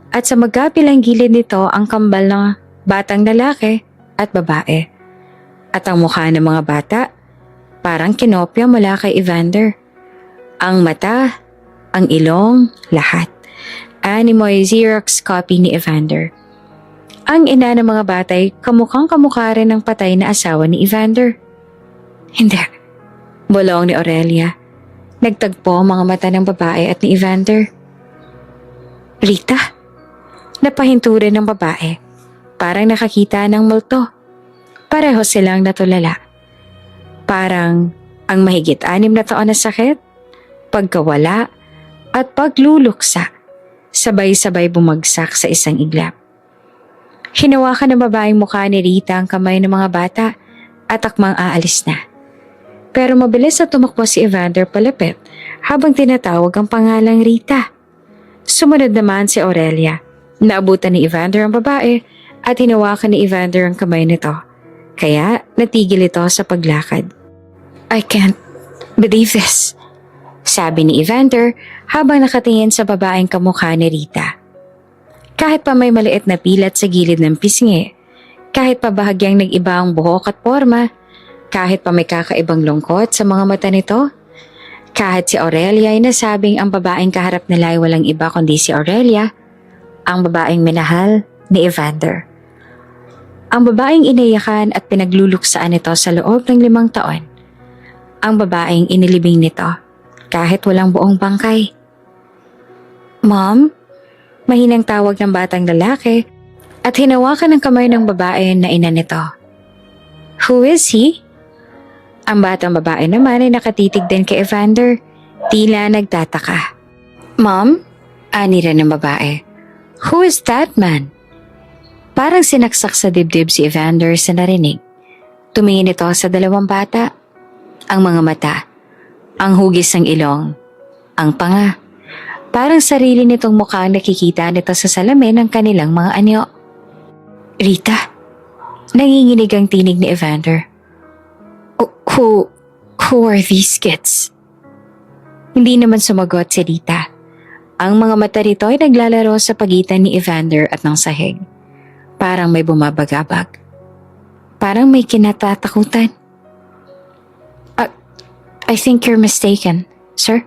At sa magkabilang gilid nito ang kambal ng batang lalaki at babae. At ang mukha ng mga bata, parang kinopya mula kay Evander. Ang mata, ang ilong, lahat. Animoy Xerox copy ni Evander. Ang ina ng mga batay kamukhang kamukha rin ng patay na asawa ni Evander. Hindi. Bulong ni Aurelia. Nagtagpo ang mga mata ng babae at ni Evander. Rita? Napahinto rin ng babae. Parang nakakita ng multo. Pareho silang natulala. Parang ang mahigit 6 na taon na sakit, pagkawala at pagluluksa, sabay-sabay bumagsak sa isang iglap. Hinawakan ng babaeng mukha ni Rita ang kamay ng mga bata at akmang aalis na. Pero mabilis na tumakbo si Evander palapit habang tinatawag ang pangalang Rita. Sumunod naman si Aurelia. Naabutan ni Evander ang babae at hinawakan ni Evander ang kamay nito. Kaya natigil ito sa paglakad. I can't believe this, sabi ni Evander habang nakatingin sa babaeng kamukha ni Rita. Kahit pa may maliit na pilat sa gilid ng pisngi, kahit pa bahagyang nag-iba ang buhok at forma, kahit pa may kakaibang lungkot sa mga mata nito, kahit si Aurelia ay nasabing ang babaeng kaharap nila ay walang iba kundi si Aurelia, ang babaeng minahal ni Evander. Ang babaeng inayakan at pinagluluksaan nito sa loob ng 5 taon. Ang babaeng inilibing nito kahit walang buong bangkay. Mom? Mahinang tawag ng batang lalaki at hinawakan ng kamay ng babae na ina nito. Who is he? Ang batang babae naman ay nakatitig din kay Evander, tila nagtataka. Mom? Ani rin ng babae. Who is that man? Parang sinaksak sa dibdib si Evander sa narinig. Tumingin ito sa 2 bata. Ang mga mata, ang hugis ng ilong, ang panga. Parang sarili nitong mukha ang nakikita nito sa salamin ng kanilang mga anyo. Rita, nanginginig ang tinig ni Evander. Who are these kids? Hindi naman sumagot si Rita. Ang mga mata rito ay naglalaro sa pagitan ni Evander at ng sahig. Parang may bumabagabag. Parang may kinatatakutan. I think you're mistaken, sir.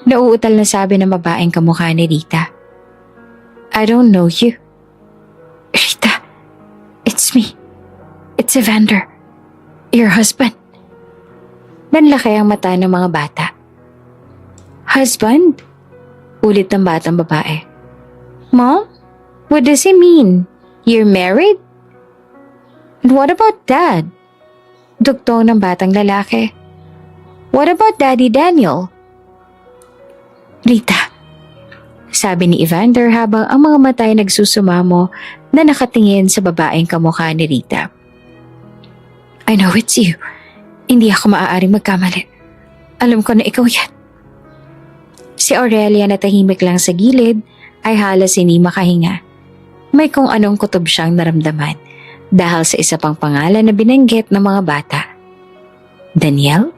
Nauutal na sabi ng babaeng kamukha ni Rita. I don't know you. Rita, it's me. It's Evander. Your husband. Nanlaki ang mata ng mga bata. Husband? Ulit ng batang babae. Mom? What does he mean? You're married? And what about Dad? Dugtong ng batang lalaki. What about Daddy Daniel? Rita, sabi ni Evander habang ang mga mata ay nagsusumamo na nakatingin sa babaeng kamukha ni Rita. I know it's you. Hindi ako maaaring magkamali. Alam ko na ikaw yan. Si Aurelia na tahimik lang sa gilid ay halos hindi makahinga. May kung anong kutob siyang naramdaman dahil sa isa pang pangalan na binanggit ng mga bata. Daniel?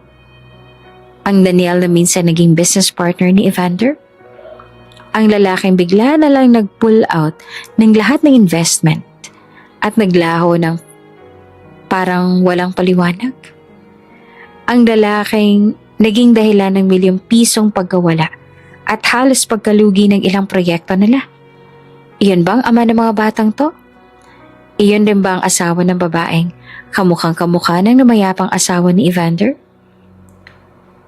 Ang Daniel na minsan naging business partner ni Evander? Ang lalaking bigla na lang nag-pull out ng lahat ng investment at naglaho ng parang walang paliwanag. Ang lalaking naging dahilan ng $1,000,000 pagkawala at halos pagkalugi ng ilang proyekto nila. Iyon bang ama ng mga batang to? Iyon din ba ang asawa ng babaeng kamukhang kamukha ng namayapang asawa ni Evander?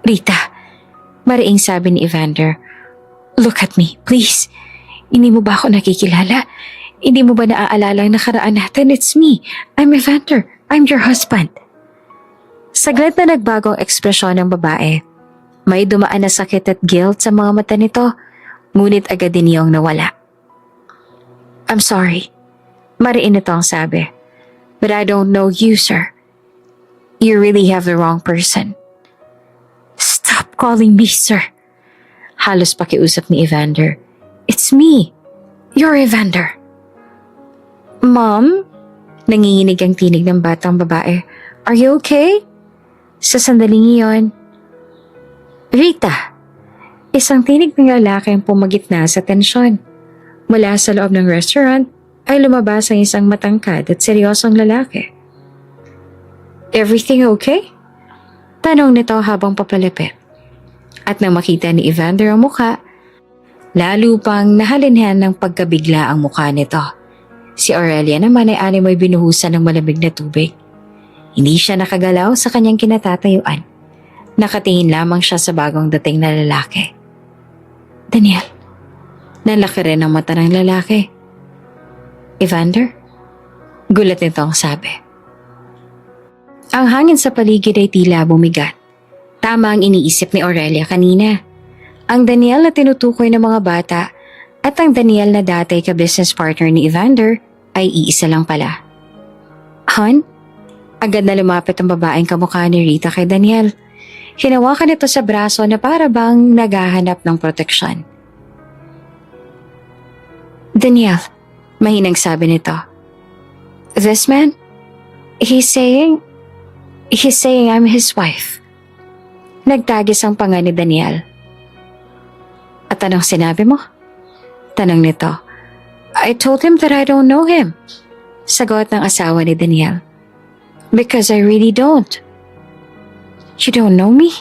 Rita, mariing sabi ni Evander, look at me, please. Hindi mo ba ako nakikilala? Hindi mo ba naaalala ang nakaraan natin? It's me. I'm Evander. I'm your husband. Saglit na nagbago ang ekspresyon ng babae. May dumaan na sakit at guilt sa mga mata nito, ngunit agad din niyong nawala. I'm sorry. Mariin ito ang sabi. But I don't know you, sir. You really have the wrong person. Stop calling me sir. Halos pakiusap ni Evander. It's me. You're Evander. Mom? Nanginginig ang tinig ng batang babae. Are you okay? Sa sandaling iyon, Rita! Isang tinig ng lalaki ang pumagitna sa tensyon. Mula sa loob ng restaurant ay lumabas ang isang matangkad at seryosong lalaki. Everything okay? Tanong nito habang papalapit. At nang makita ni Evander ang mukha, lalo pang nahalinhan ng pagkabigla ang mukha nito. Si Aurelia naman ay animoy binuhusan ng malamig na tubig. Hindi siya nakagalaw sa kanyang kinatatayuan. Nakatingin lamang siya sa bagong dating na lalaki. Daniel, nalaki rin ang mata ng lalaki. Evander? Gulat nito ang sabi. Ang hangin sa paligid ay tila bumigat. Tama ang iniisip ni Aurelia kanina. Ang Daniel na tinutukoy ng mga bata at ang Daniel na dati ka-business partner ni Evander ay iisa lang pala. Han? Agad na lumapit ang babaeng kamukha ni Rita kay Daniel. Hinawakan ito sa braso na para bang naghahanap ng proteksyon. Daniel, mahinang sabi nito. This man? He's saying I'm his wife. Nagtagis ang panga ni Daniel. At anong sinabi mo? Tanong nito. I told him that I don't know him. Sagot ng asawa ni Daniel. Because I really don't. You don't know me?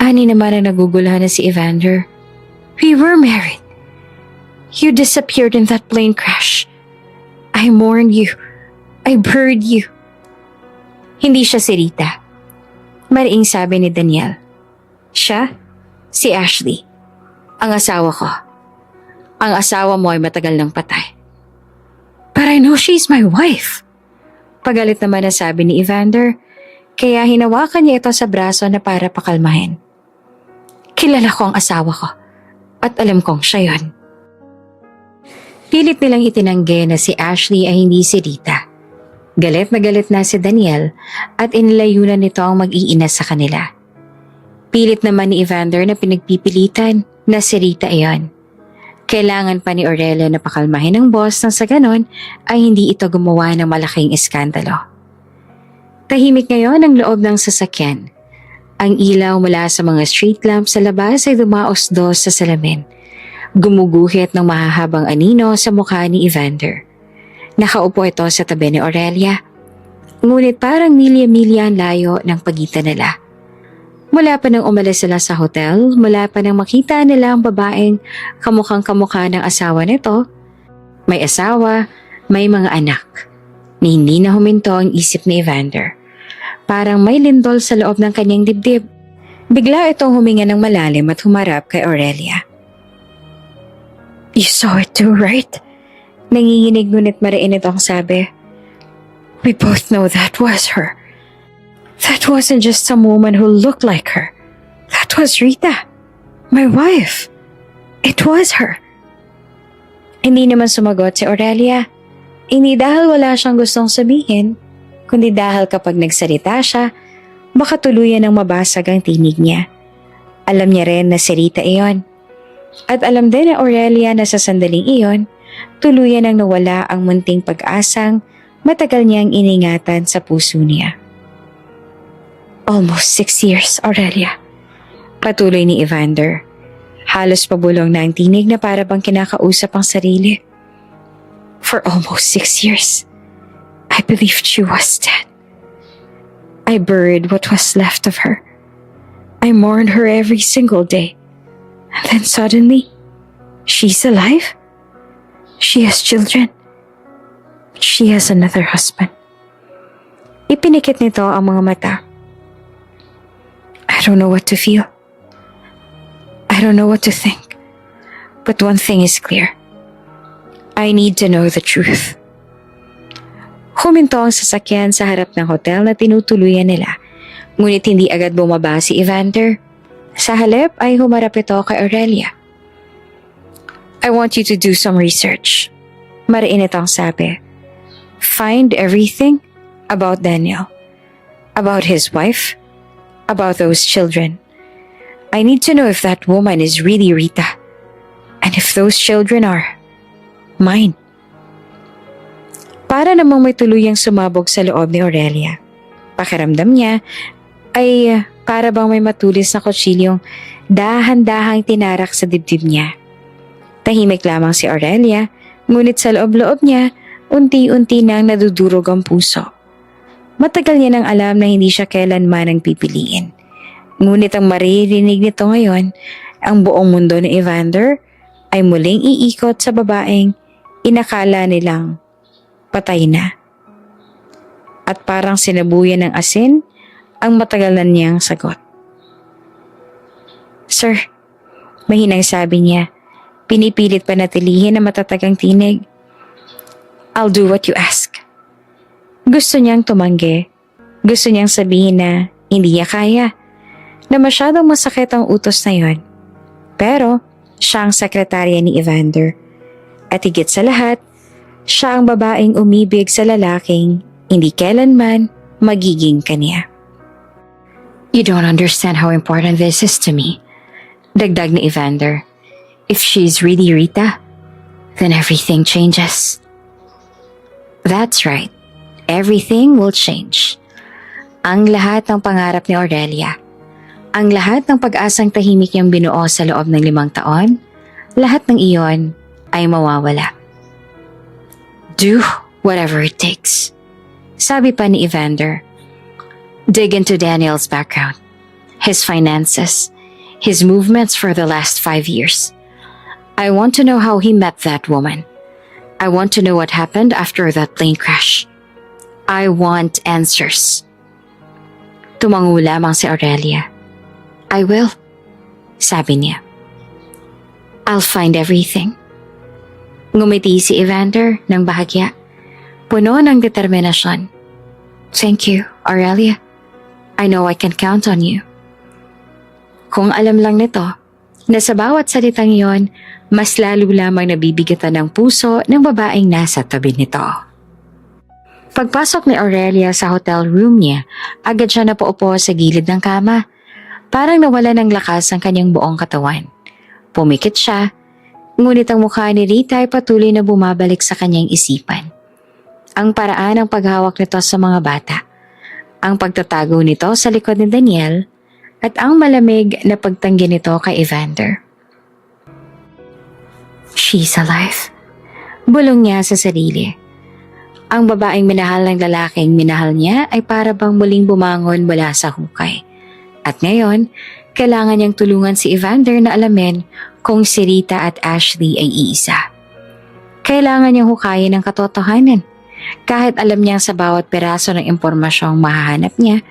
Ani naman ang naguguluhan na si Evander. We were married. You disappeared in that plane crash. I mourned you. I buried you. Hindi siya si Rita. Mariing sabi ni Daniel. Siya? Si Ashley. Ang asawa ko. Ang asawa mo ay matagal nang patay. But I know she's my wife. Pagalit naman na sabi ni Evander, kaya hinawakan niya ito sa braso na para pakalmahin. Kilala ko ang asawa ko at alam kong siya yon. Pilit nilang itinanggi na si Ashley ay hindi si Rita. Galit na si Daniel at inilayunan nito ang mag-iina sa kanila. Pilit naman ni Evander na pinagpipilitan na si Rita iyon. Kailangan pa ni Aurelia na pakalmahin ng boss nang sa ganon ay hindi ito gumawa ng malaking iskandalo. Tahimik ngayon ang loob ng sasakyan. Ang ilaw mula sa mga street lamps sa labas ay dumaos-dos sa salamin. Gumuguhit ng mahahabang anino sa mukha ni Evander. Nakaupo ito sa tabi ni Aurelia. Ngunit parang milya-milya ang layo ng pagitan nila. Mula pa nang umalis sila sa hotel, mula pa nang makita nila ang babaeng kamukhang-kamukha ng asawa nito, may asawa, may mga anak, ni hindi na huminto ang isip ni Evander. Parang may lindol sa loob ng kanyang dibdib. Bigla itong huminga ng malalim at humarap kay Aurelia. You saw it too, right? Nanginginig ngunit mariin itong sabi. We both know that was her. That wasn't just some woman who looked like her. That was Rita, my wife. It was her. Hindi naman sumagot si Aurelia. Hindi dahil wala siyang gustong sabihin, kundi dahil kapag nagsalita siya, baka tuluyan ng mabasag ang tinig niya. Alam niya rin na si Rita iyon. At alam din ni Aurelia na sa sandaling iyon, tuluyan ang nawala ang munting pag-asang matagal niyang iningatan sa puso niya. Almost 6 years, Aurelia. Patuloy ni Evander. Halos pabulong na ang tinig na para bang kinakausap ang sarili. For almost 6 years, I believed she was dead. I buried what was left of her. I mourned her every single day. And then suddenly, she's alive. She has children. She has another husband. Ipinikit nito ang mga mata. I don't know what to feel. I don't know what to think. But one thing is clear. I need to know the truth. Huminto ang sasakyan sa harap ng hotel na tinutuluyan nila. Ngunit hindi agad bumaba si Evander. Sa halip ay humarap ito kay Aurelia. I want you to do some research. Mariin itong sabi. Find everything about Daniel. About his wife? About those children? I need to know if that woman is really Rita. And if those children are mine. Para namang may tuluyang sumabog sa loob ni Aurelia. Pakiramdam niya ay para bang may matulis na kutsilyong dahan-dahang tinarak sa dibdib niya. Tahimik lamang si Aurelia, ngunit sa loob-loob niya, unti-unti nang nadudurog ang puso. Matagal niya nang alam na hindi siya kailanman ang pipiliin. Ngunit ang maririnig nito ngayon, ang buong mundo ni Evander ay muling iikot sa babaeng inakala nilang patay na. At parang sinabuyan ng asin ang matagal na niyang sagot. Sir, mahinang sabi niya, pinipilit panatilihin na matatagang tinig. I'll do what you ask. Gusto niyang tumanggi. Gusto niyang sabihin na hindi niya kaya, na masyadong masakit ang utos na yon. Pero siya ang sekretarya ni Evander. At higit sa lahat, siya ang babaeng umibig sa lalaking hindi kailanman magiging kanya. You don't understand how important this is to me. Dagdag ni Evander. If she's really Rita, then everything changes. That's right. Everything will change. Ang lahat ng pangarap ni Aurelia, ang lahat ng pag-asang tahimik niyang binuo sa loob ng 5 taon, lahat ng iyon ay mawawala. Do whatever it takes. Sabi pa ni Evander. Dig into Daniel's background, his finances, his movements for the last 5 years. I want to know how he met that woman. I want to know what happened after that plane crash. I want answers. Tumango lamang si Aurelia. I will, sabi niya. I'll find everything. Ngumiti si Evander ng bahagya, puno ng determinasyon. Thank you, Aurelia. I know I can count on you. Kung alam lang nito, na sa bawat salitang iyon, mas lalo lamang nabibigatan ng puso ng babaeng nasa tabi nito. Pagpasok ni Aurelia sa hotel room niya, agad siya napaupo sa gilid ng kama. Parang nawala ng lakas ang kanyang buong katawan. Pumikit siya, ngunit ang mukha ni Rita ay patuloy na bumabalik sa kanyang isipan. Ang paraan ng paghawak nito sa mga bata, ang pagtatago nito sa likod ni Daniel, at ang malamig na pagtanggi nito kay Evander. She's alive. Bulong niya sa sarili. Ang babaeng minahal ng lalaking minahal niya ay para bang muling bumangon mula sa hukay. At ngayon, kailangan niyang tulungan si Evander na alamin kung si Rita at Ashley ay iisa. Kailangan niyang hukayin ang katotohanan. Kahit alam niyang sa bawat peraso ng impormasyong mahahanap niya,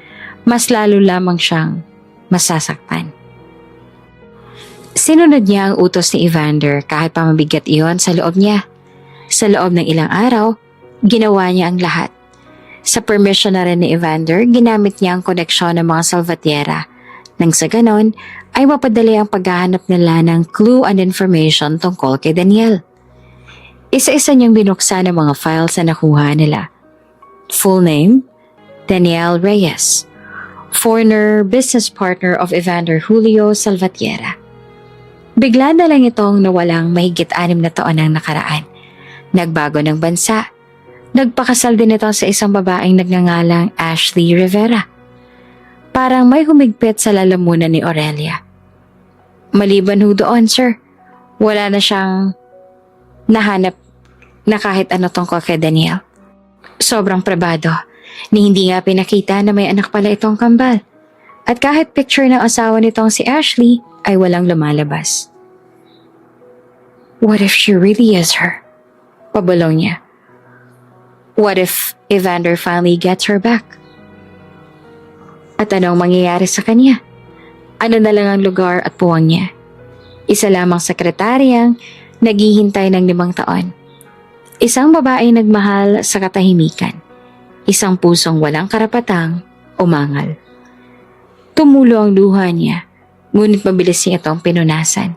mas lalo lamang siyang masasaktan. Sinunod niya ang utos ni Evander kahit pa mabigat iyon sa loob niya. Sa loob ng ilang araw, ginawa niya ang lahat. Sa permission na rin ni Evander, ginamit niya ang koneksyon ng mga Salvatierra. Nang sa ganon, ay mapadali ang paghahanap nila ng clue and information tungkol kay Daniel. Isa-isa niyang binuksan ang mga files na nakuha nila. Full name, Daniel Reyes. Foreigner business partner of Evander Julio Salvatierra. Bigla na lang itong nawalang mahigit 6 na taon ang nakaraan. Nagbago ng bansa. Nagpakasal din ito sa isang babaeng nagngangalang Ashley Rivera. Parang may humigpit sa lalamunan ni Aurelia. Maliban ho doon, sir, wala na siyang nahanap na kahit ano tungkol kay Daniel. Sobrang pribado, ni hindi nga pinakita na may anak pala itong kambal. At kahit picture ng asawa nitong si Ashley ay walang lumalabas. What if she really is her? Pabulong niya. What if Evander finally gets her back? At anong mangyayari sa kanya? Ano na lang ang lugar at puwang niya? Isa lamang sekretaryang naghihintay ng 5 taon. Isang babaeng nagmahal sa katahimikan. Isang pusong walang karapatang umangal. Tumulo ang luha niya, ngunit mabilis niya itong pinunasan.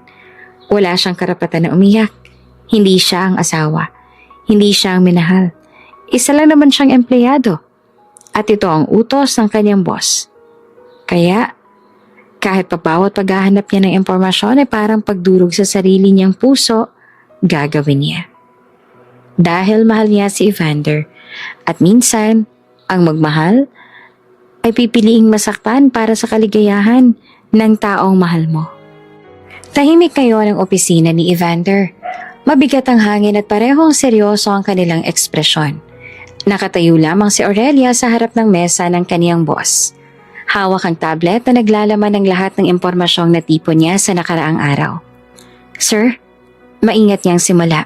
Wala siyang karapatan na umiyak. Hindi siya ang asawa. Hindi siya ang minahal. Isa lang naman siyang empleyado. At ito ang utos ng kanyang boss. Kaya, kahit pa bawat paghahanap niya ng impormasyon ay parang pagdurog sa sarili niyang puso, gagawin niya. Dahil mahal niya si Evander at minsan, ang magmahal ay pipiliing masaktan para sa kaligayahan ng taong mahal mo. Tahimik ngayon ang opisina ni Evander. Mabigat ang hangin at parehong seryoso ang kanilang ekspresyon. Nakatayo lamang si Aurelia sa harap ng mesa ng kaniyang boss. Hawak ang tablet na naglalaman ng lahat ng impormasyong natipon niya sa nakaraang araw. Sir, maingat niyang simula.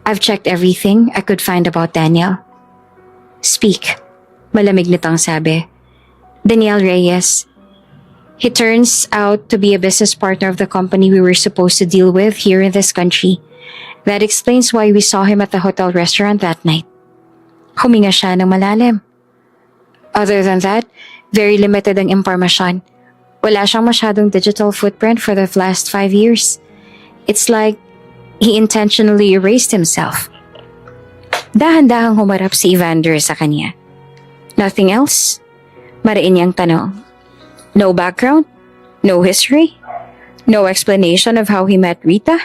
I've checked everything I could find about Daniel. Speak, malamig nitong sabi. Daniel Reyes. He turns out to be a business partner of the company we were supposed to deal with here in this country. That explains why we saw him at the hotel restaurant that night. Huminga siya ng malalim. Other than that, very limited ang impormasyon. Wala siyang masyadong digital footprint for the last 5 years. It's like he intentionally erased himself. Dahan-dahang humarap si Evander sa kanya. Nothing else? Mariin niyang tanong. No background? No history? No explanation of how he met Rita?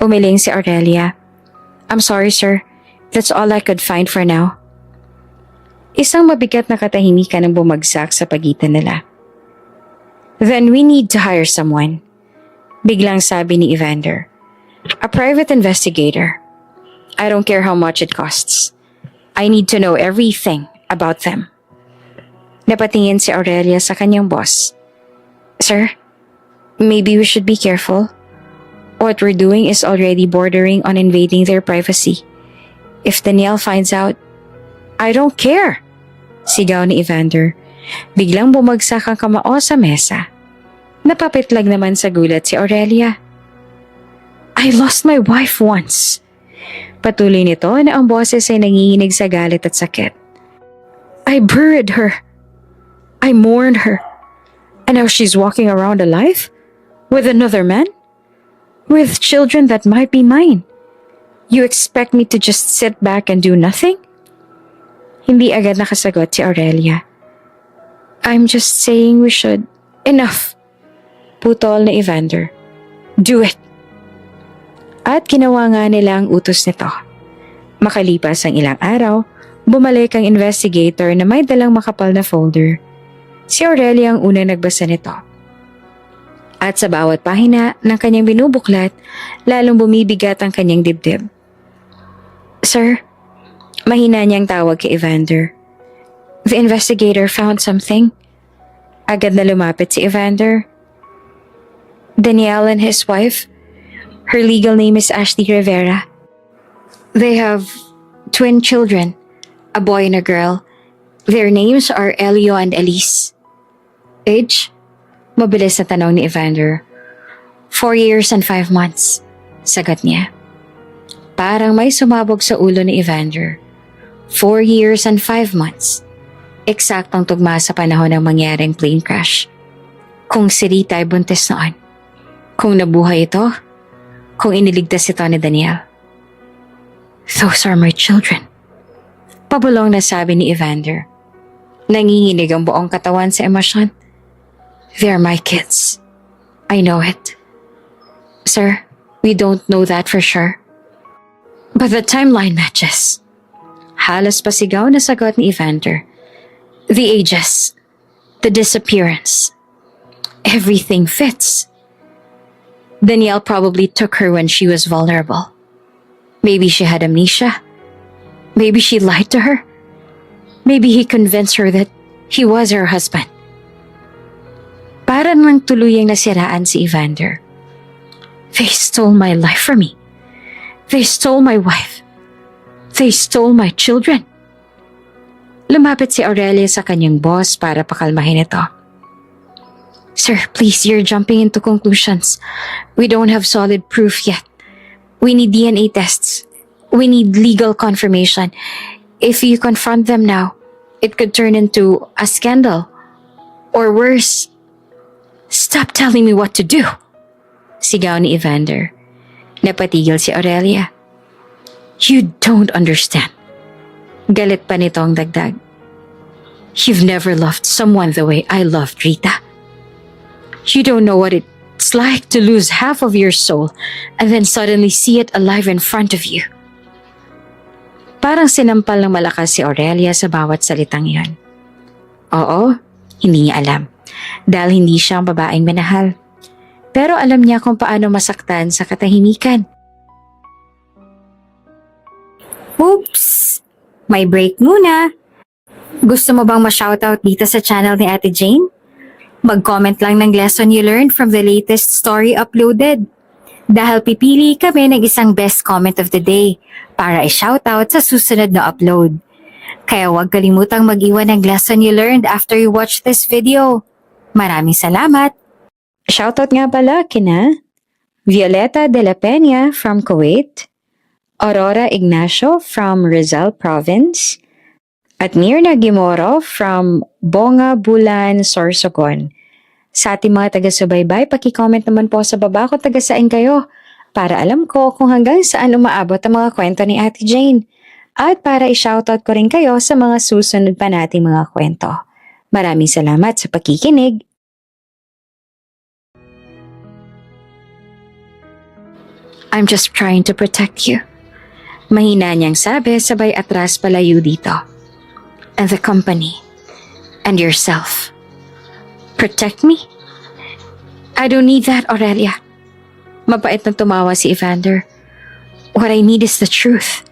Umiling si Aurelia. I'm sorry, sir. That's all I could find for now. Isang mabigat na katahimikan ang bumagsak sa pagitan nila. Then we need to hire someone. Biglang sabi ni Evander. A private investigator. I don't care how much it costs. I need to know everything about them. Napatingin si Aurelia sa kanyang boss. Sir, maybe we should be careful. What we're doing is already bordering on invading their privacy. If Danielle finds out, I don't care. Sigaw ni Evander. Biglang bumagsak ang kamao sa mesa. Napapitlag naman sa gulat si Aurelia. I lost my wife once. Patuloy nito na ang boses ay nanginginig sa galit at sakit. I buried her. I mourned her. And now she's walking around alive? With another man? With children that might be mine? You expect me to just sit back and do nothing? Hindi agad nakasagot si Aurelia. I'm just saying we should. Enough! Putol na Evander. Do it! At ginawa nga nila ang utos nito. Makalipas ang ilang araw, bumalik ang investigator na may dalang makapal na folder. Si Aurelia ang unang nagbasa nito. At sa bawat pahina ng kanyang binubuklat, lalong bumibigat ang kanyang dibdib. Sir, mahina niyang tawag kay Evander. The investigator found something. Agad na lumapit si Evander. Danielle and his wife, her legal name is Ashley Rivera. They have twin children, a boy and a girl. Their names are Elio and Elise. Age? Mabilis na tanong ni Evander. 4 years and 5 months. Sagot niya. Parang may sumabog sa ulo ni Evander. 4 years and 5 months. Eksaktong tugma sa panahon ng mangyaring plane crash. Kung si Rita ay buntis noon. Kung nabuhay ito. Kung iniligtas ito ni Danielle. Those are my children. Pabulong na sabi ni Evander. Nanginginig ang buong katawan sa emosyon. They're my kids. I know it. Sir, we don't know that for sure. But the timeline matches. Halos pasigaw na sagot ni Evander. The ages. The disappearance. Everything fits. Danielle probably took her when she was vulnerable. Maybe she had amnesia. Maybe she lied to her. Maybe he convinced her that he was her husband. Para nang tuluyang nasiraan si Evander. They stole my life from me. They stole my wife. They stole my children. Lumapit si Aurelia sa kanyang boss para pakalmahin ito. Sir, please, you're jumping into conclusions. We don't have solid proof yet. We need DNA tests. We need legal confirmation. If you confront them now, it could turn into a scandal. Or worse. Stop telling me what to do! Sigaw ni Evander. Napatigil si Aurelia. You don't understand. Galit pa nito ang dagdag. You've never loved someone the way I loved Rita. You don't know what it's like to lose half of your soul and then suddenly see it alive in front of you. Parang sinampal ng malakas si Aurelia sa bawat salitang iyon. Oo, hindi niya alam dahil hindi siya ang babaeng minahal. Pero alam niya kung paano masaktan sa katahimikan. Oops! May break muna. Gusto mo bang ma-shoutout dito sa channel ni Ate Jane? Mag-comment lang ng lesson you learned from the latest story uploaded. Dahil pipili kami ng isang best comment of the day para i-shoutout sa susunod na upload. Kaya huwag kalimutang mag-iwan ng lesson you learned after you watch this video. Maraming salamat! Shoutout nga pala kina Violeta de la Peña from Kuwait, Aurora Ignacio from Rizal Province, at Mirna Gimoro from Bonga Bulan, Sorsogon. Sa ating mga taga-subaybay, paki-comment naman po sa baba kung taga-saan kayo para alam ko kung hanggang saan umaabot ang mga kwento ni Ate Jane at para i-shoutout ko rin kayo sa mga susunod pa nating mga kwento. Maraming salamat sa pakikinig. I'm just trying to protect you. Mahina niyang sabi sabay atras palayo dito. And the company. And yourself. Protect me? I don't need that, Aurelia. Mabait na tumawa si Evander. What I need is the truth.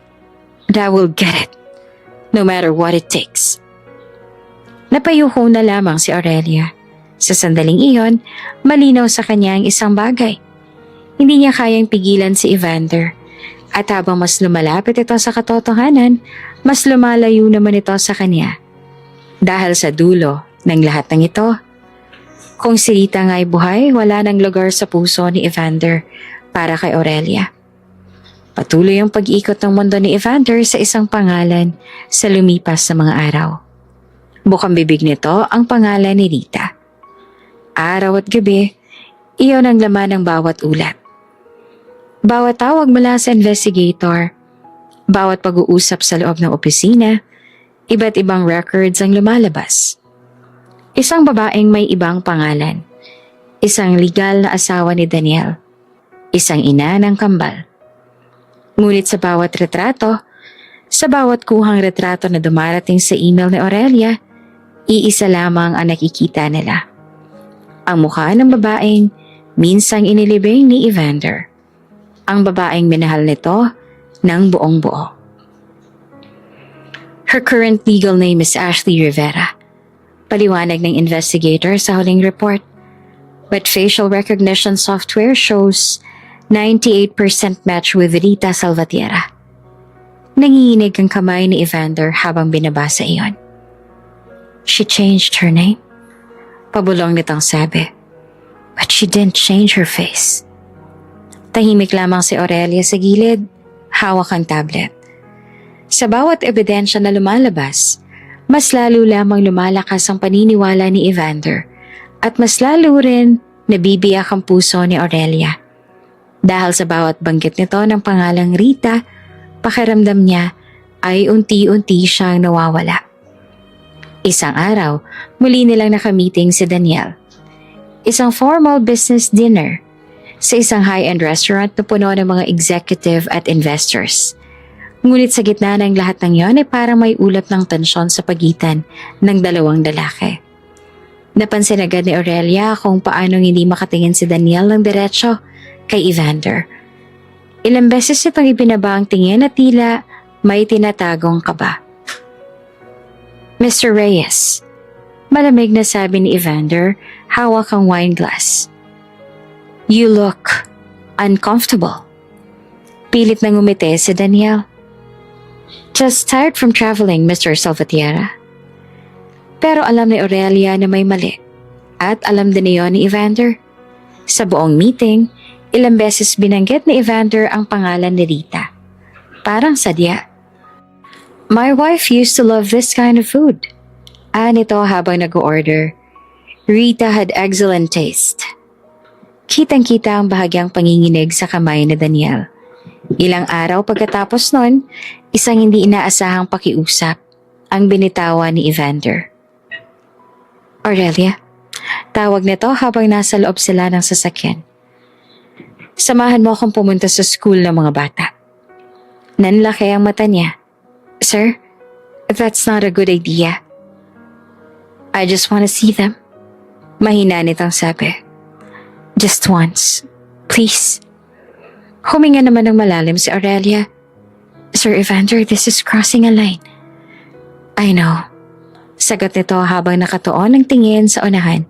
And I will get it. No matter what it takes. Napayuko na lamang si Aurelia. Sa sandaling iyon, malinaw sa kanya ang isang bagay. Hindi niya kayang pigilan si Evander. At habang mas lumalapit ito sa katotohanan, mas lumalayo naman ito sa kanya. Dahil sa dulo ng lahat ng ito, kung si Rita nga'y buhay, wala nang lugar sa puso ni Evander para kay Aurelia. Patuloy ang pag-ikot ng mundo ni Evander sa isang pangalan sa lumipas na mga araw. Bukang bibig nito ang pangalan ni Rita. Araw at gabi, iyon ang laman ng bawat ulat. Bawat tawag mula sa investigator, bawat pag-uusap sa loob ng opisina, iba't ibang records ang lumalabas. Isang babaeng may ibang pangalan, isang legal na asawa ni Daniel, isang ina ng kambal. Ngunit sa bawat retrato, sa bawat kuhang retrato na dumarating sa email ni Aurelia, iisa lamang ang nakikita nila. Ang mukha ng babaeng minsang inilibing ni Evander. Ang babaeng minahal nito ng buong buo. Her current legal name is Ashley Rivera. Paliwanag ng investigator sa huling report. But facial recognition software shows 98% match with Rita Salvatierra. Nanginginig ang kamay ni Evander habang binabasa iyon. She changed her name. Pabulong nitong sabi. But she didn't change her face. Tahimik lamang si Aurelia sa gilid, hawak ang tablet. Sa bawat ebidensya na lumalabas, mas lalo lamang lumalakas ang paniniwala ni Evander at mas lalo rin nabibiyak ang puso ni Aurelia. Dahil sa bawat banggit nito ng pangalang Rita, pakiramdam niya ay unti-unti siyang nawawala. Isang araw, muli nilang nakamiting si Daniel. Isang formal business dinner sa isang high-end restaurant na puno ng mga executive at investors. Ngunit sa gitna ng lahat ng yon ay parang may ulap ng tensyon sa pagitan ng dalawang lalaki. Napansin agad ni Aurelia kung paano hindi makatingin si Daniel ng diretsyo kay Evander. Ilang beses itong ibinaba ang tingin at tila may tinatagong kaba. Mr. Reyes, malamig na sabi ni Evander, hawak ang wine glass. You look uncomfortable. Pilit na ngumiti si Daniel. Just tired from traveling, Mr. Salvatierra. Pero alam ni Aurelia na may mali. At alam din niyon ni Evander. Sa buong meeting, ilang beses binanggit ni Evander ang pangalan ni Rita. Parang sadya. My wife used to love this kind of food. Nito habang nag-order. Rita had excellent taste. Kitang-kita ang bahagyang panginginig sa kamay ni Daniel. Ilang araw pagkatapos nun, isang hindi inaasahang pakiusap ang binitawan ni Evander. Aurelia, tawag nito habang nasa loob sila ng sasakyan. Samahan mo akong pumunta sa school ng mga bata. Nanlaki ang mata niya. Sir, that's not a good idea. I just want to see them. Mahina nitong sabi. Just once. Please. Huminga naman ng malalim si Aurelia. Sir Evander, this is crossing a line. I know. Sagot nito habang nakatuon ang tingin sa unahan.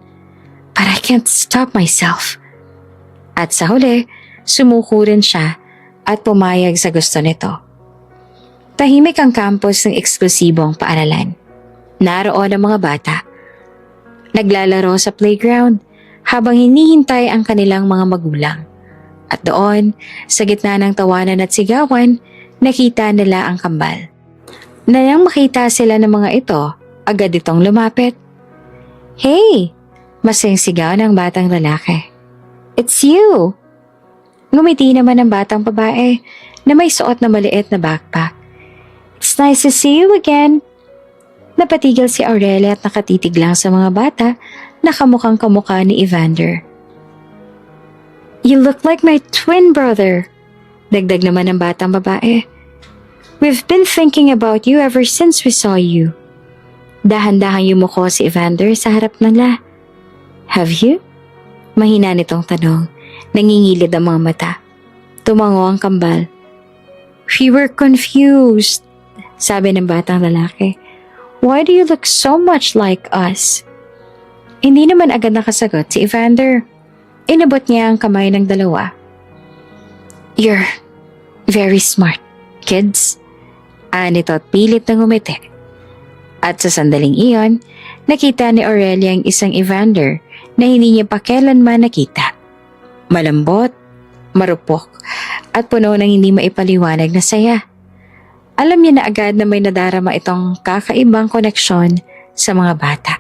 But I can't stop myself. At sa huli, sumuko rin siya at pumayag sa gusto nito. Tahimik ang campus ng eksklusibong paaralan. Naroon ang mga bata. Naglalaro sa playground habang hinihintay ang kanilang mga magulang. At doon, sa gitna ng tawanan at sigawan, nakita nila ang kambal. Nang makita sila ng mga ito, agad itong lumapit. Hey! Masayang sigaw ng batang lalaki. It's you! Ngumiti naman ang batang babae na may suot na maliit na backpack. It's nice to see you again. Napatigil si Aurelia at nakatitig lang sa mga bata na kamukhang kamukha ni Evander. You look like my twin brother. Dagdag naman ng batang babae. We've been thinking about you ever since we saw you. Dahan-dahang yumuko si Evander sa harap nila. Have you? Mahina nitong tanong. Nangingilid ang mga mata. Tumango ang kambal. We were confused, sabi ng batang lalaki. Why do you look so much like us? Hindi naman agad nakasagot si Evander. Inabot niya ang kamay ng dalawa. You're very smart, kids. Nito at pilit na ngumiti. At sa sandaling iyon, nakita ni Aurelia ang isang Evander na hindi niya pa kailanman nakita. Malambot, marupok, at puno ng hindi maipaliwanag na saya. Alam niya na agad na may nadarama itong kakaibang koneksyon sa mga bata.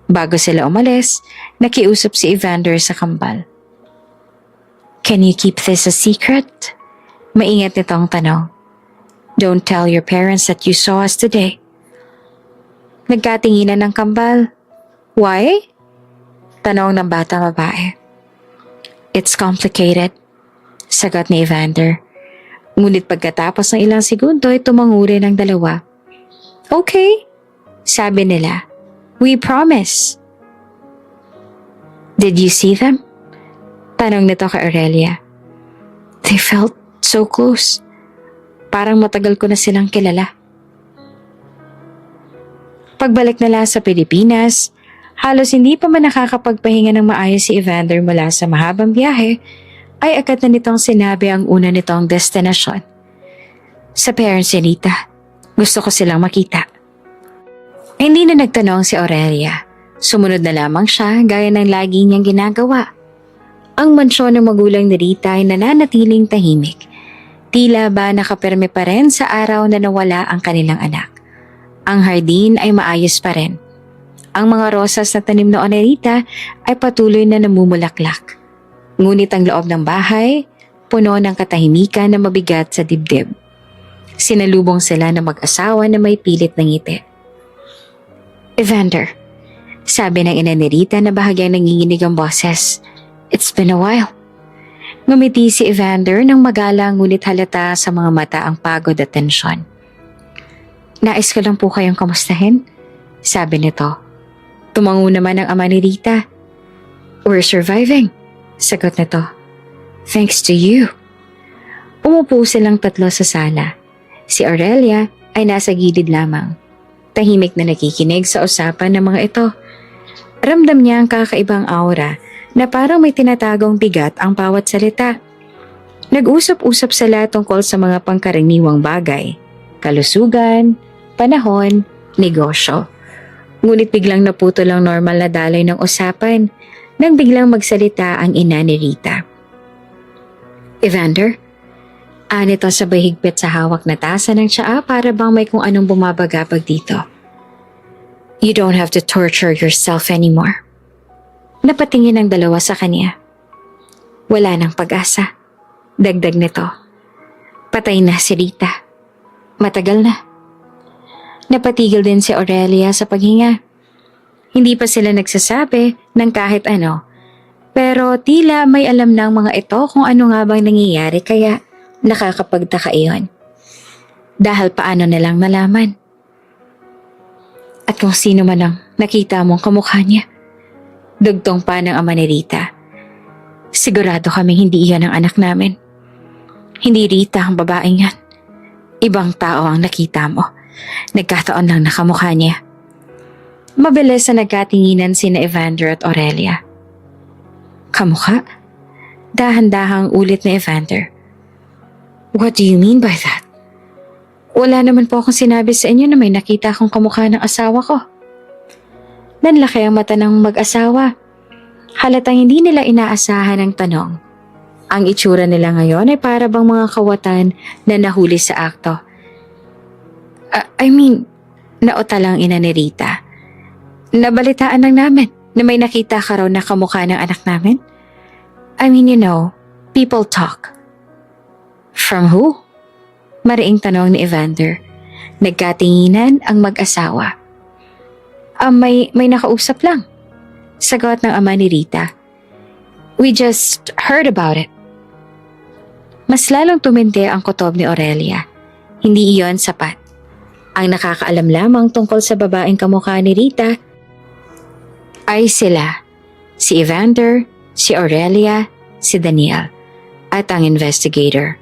Bago sila umalis, nakiusap si Evander sa kambal. Can you keep this a secret? Maingat nitong tanong. Don't tell your parents that you saw us today. Nagkatinginan ng kambal. Why? Tanong ng batang babae. It's complicated, sagot ni Evander. Ngunit pagkatapos ng ilang segundo ay tumango rin ang dalawa. Okay, sabi nila. We promise. Did you see them? Tanong nito kay Aurelia. They felt so close. Parang matagal ko na silang kilala. Pagbalik nila sa Pilipinas, halos hindi pa man nakakapagpahinga ng maayos si Evander mula sa mahabang biyahe, ay agad na nitong sinabi ang una nitong destinasyon. Sa parents ni Rita, gusto ko silang makita. Hindi na nagtanong si Aurelia. Sumunod na lamang siya gaya ng lagi niyang ginagawa. Ang mansyon ng magulang ni Rita ay nananatiling tahimik. Tila ba nakaperme pa rin sa araw na nawala ang kanilang anak. Ang hardin ay maayos pa rin. Ang mga rosas na tanim noon ni Rita ay patuloy na namumulaklak. Ngunit ang loob ng bahay, puno ng katahimikan na mabigat sa dibdib. Sinalubong sila ng mag-asawa na may pilit na ngiti. Evander, sabi ng ina ni Rita na bahagyang nanginginig ang boses. It's been a while. Ngumiti si Evander nang magalang ngunit halata sa mga mata ang pagod at tensyon. Nais ko lang po kayong kamustahin, sabi nito. Tumango naman ang ama ni Rita. We're surviving, sagot nito. Thanks to you. Umupo silang tatlo sa sala. Si Aurelia ay nasa gilid lamang. Tahimik na nakikinig sa usapan ng mga ito. Ramdam niya ang kakaibang aura na parang may tinatagong bigat ang bawat salita. Nag-usap-usap sila tungkol sa mga pangkaraniwang bagay, kalusugan, panahon, negosyo. Ngunit biglang naputol ang normal na daloy ng usapan nang biglang magsalita ang ina ni Rita. Evander, anito sabay higpit sa hawak na tasa ng tsaa para bang may kung anong bumabagabag dito. You don't have to torture yourself anymore. Napatingin ang dalawa sa kanya. Wala nang pag-asa. Dagdag nito. Patay na si Rita. Matagal na. Napatigil din si Aurelia sa paghinga. Hindi pa sila nagsasabi ng kahit ano. Pero tila may alam ng mga ito kung ano nga bang nangyayari kaya nakakapagtaka iyon. Dahil paano nilang nalaman? At kung sino man ang nakita mong kamukha niya. Dugtong pa ng ama ni Rita. Sigurado kami hindi iyan ang anak namin. Hindi Rita ang babaeng yan. Ibang tao ang nakita mo. Nagkataon lang na kamukha niya. Mabilis na nagkatinginan sina Evander at Aurelia. Kamukha? Dahan-dahang ulit ni Evander. What do you mean by that? Wala naman po akong sinabi sa inyo na may nakita akong kamukha ng asawa ko. Nanlaki ang mata ng mag-asawa. Halatang hindi nila inaasahan ang tanong. Ang itsura nila ngayon ay para bang mga kawatan na nahuli sa akto. Nauta lang ina ni Rita. Nabalitaan lang namin na may nakita ka raw na kamukha ng anak namin. People talk. From who? Mariing tanong ni Evander. Nagkatinginan ang mag-asawa. May nakausap lang. Sagot ng ama ni Rita. We just heard about it. Mas lalong tumindi ang kutob ni Aurelia. Hindi iyon sapat. Ang nakakaalam lamang tungkol sa babaeng kamukha ni Rita ay sila. Si Evander, si Aurelia, si Daniel, at ang investigator.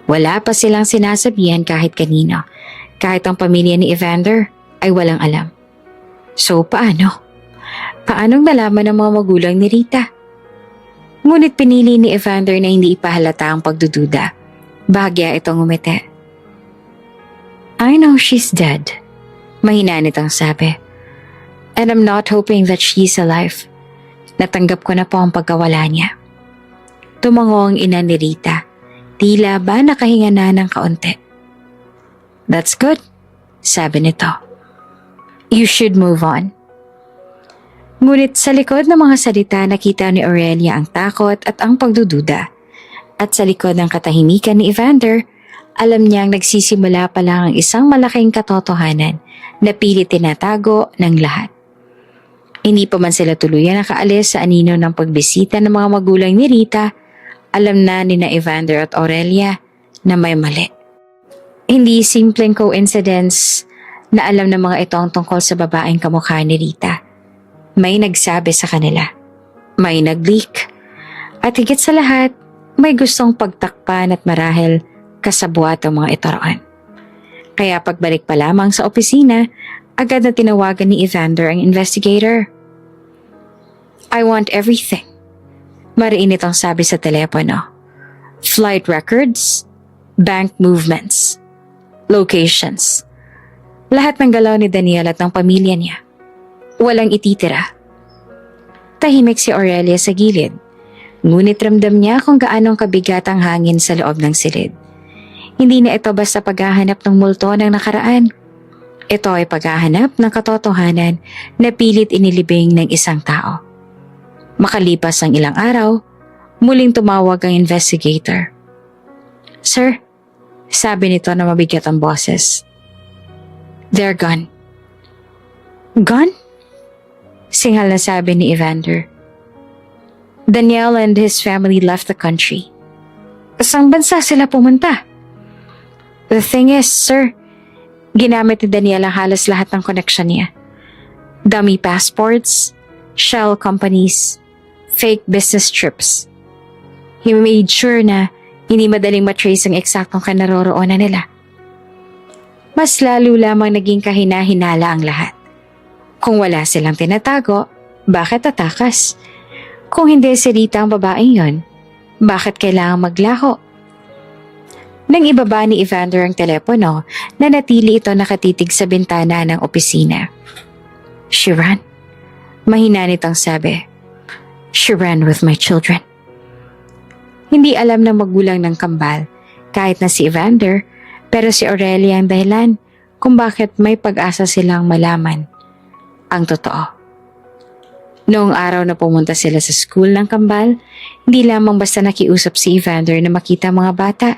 Wala pa silang sinasabihan kahit kanino. Kahit ang pamilya ni Evander ay walang alam. So paano? Paanong nalaman ng mga magulang ni Rita? Ngunit pinili ni Evander na hindi ipahalata ang pagdududa. Bahagya itong umiti. I know she's dead. Mahina nitong sabi. And I'm not hoping that she's alive. Natanggap ko na po ang pagkawala niya. Tumango ang ina ni Rita. Tila ba nakahinga na ng kaunti. That's good, sabi nito. You should move on. Ngunit sa likod ng mga salita nakita ni Aurelia ang takot at ang pagdududa. At sa likod ng katahimikan ni Evander, alam niyang nagsisimula pa lang ang isang malaking katotohanan na pilit tinatago ng lahat. Hindi pa man sila tuluyan nakaalis sa anino ng pagbisita ng mga magulang ni Rita, alam na ni Evander at Aurelia na may mali. Hindi simpleng coincidence na alam ng mga ito ang tungkol sa babaeng kamukha ni Rita. May nagsabi sa kanila. May nag-leak. At higit sa lahat, may gustong pagtakpan at marahil kasabwat ang mga ito roon. Kaya pagbalik pa lamang sa opisina, agad na tinawagan ni Evander ang investigator. I want everything. Mariin itong sabi sa telepono. Flight records, bank movements, locations. Lahat ng galaw ni Daniel at ng pamilya niya. Walang ititira. Tahimik si Aurelia sa gilid. Ngunit ramdam niya kung gaanong kabigat ang hangin sa loob ng silid. Hindi na ito basta paghahanap ng multo ng nakaraan. Ito ay paghahanap ng katotohanan na pilit inilibing ng isang tao. Makalipas ang ilang araw, muling tumawag ang investigator. Sir, sabi nito na mabigat ang boses. They're gone. Gone? Singhal na sabi ni Evander. Daniel and his family left the country. Saan bansa sila pumunta? The thing is, sir, ginamit ni Daniel ang halos lahat ng connection niya. Dummy passports, shell companies, fake business trips. He made sure na hindi madaling matrace ang eksaktong kanaroroonan nila. Mas lalo lamang naging kahina-hinala ang lahat. Kung wala silang tinatago, bakit tatakas? Kung hindi si Rita ang babaeng yon, bakit kailangang maglaho? Nang ibaba ni Evander ang telepono, nanatili ito nakatitig sa bintana ng opisina. She ran. Mahina nitong sabi. She ran with my children. Hindi alam ng magulang ng kambal, kahit na si Evander, pero si Aurelia ang dahilan kung bakit may pag-asa silang malaman ang totoo. Noong araw na pumunta sila sa school ng kambal, hindi lamang basta nakiusap si Evander na makita mga bata.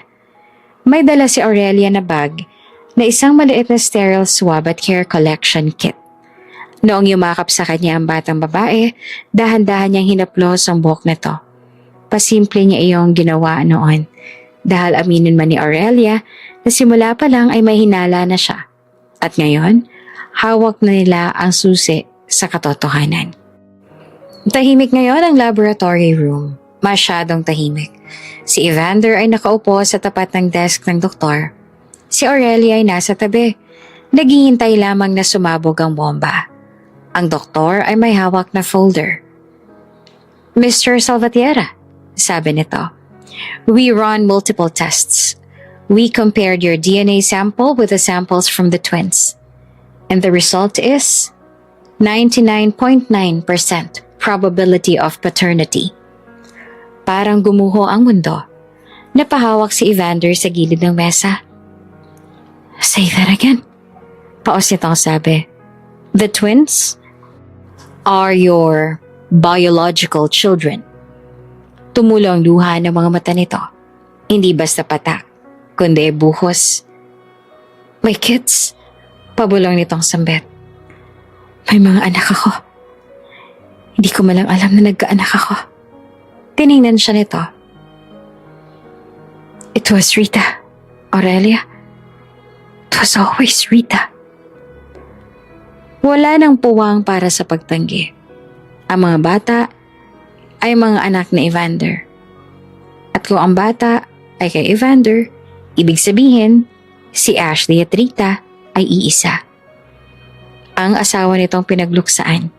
May dala si Aurelia na bag na isang maliit na sterile swab at hair collection kit. Noong yumakap sa kanya ang batang babae, dahan-dahan niyang hinaplos ang buhok nito. Pasimple niya iyong ginawa noon dahil aminin man ni Aurelia na simula pa lang ay may hinala na siya. At ngayon, hawak na nila ang susi sa katotohanan. Tahimik ngayon ang laboratory room. Masyadong tahimik. Si Evander ay nakaupo sa tapat ng desk ng doktor. Si Aurelia ay nasa tabi. Naghihintay lamang na sumabog ang bomba. Ang doktor ay may hawak na folder. Mr. Salvatierra, sabi nito, we run multiple tests. We compared your DNA sample with the samples from the twins. And the result is 99.9% probability of paternity. Parang gumuho ang mundo. Napahawak si Evander sa gilid ng mesa. Say that again. Paos nitong sabi. The twins are your biological children. Tumulo ang luha ng mga mata nito. Hindi basta patak, kundi buhos. My kids, pabulong nitong sambit. May mga anak ako. Hindi ko malang alam na nagkaanak ako. Tiningnan siya nito. It was Rita, Aurelia. It was always Rita. Wala nang puwang para sa pagtanggi. Ang mga bata ay mga anak ni Evander. At kung ang bata ay kay Evander, ibig sabihin, si Ashley at Rita ay iisa. Ang asawa nitong pinagluksaan,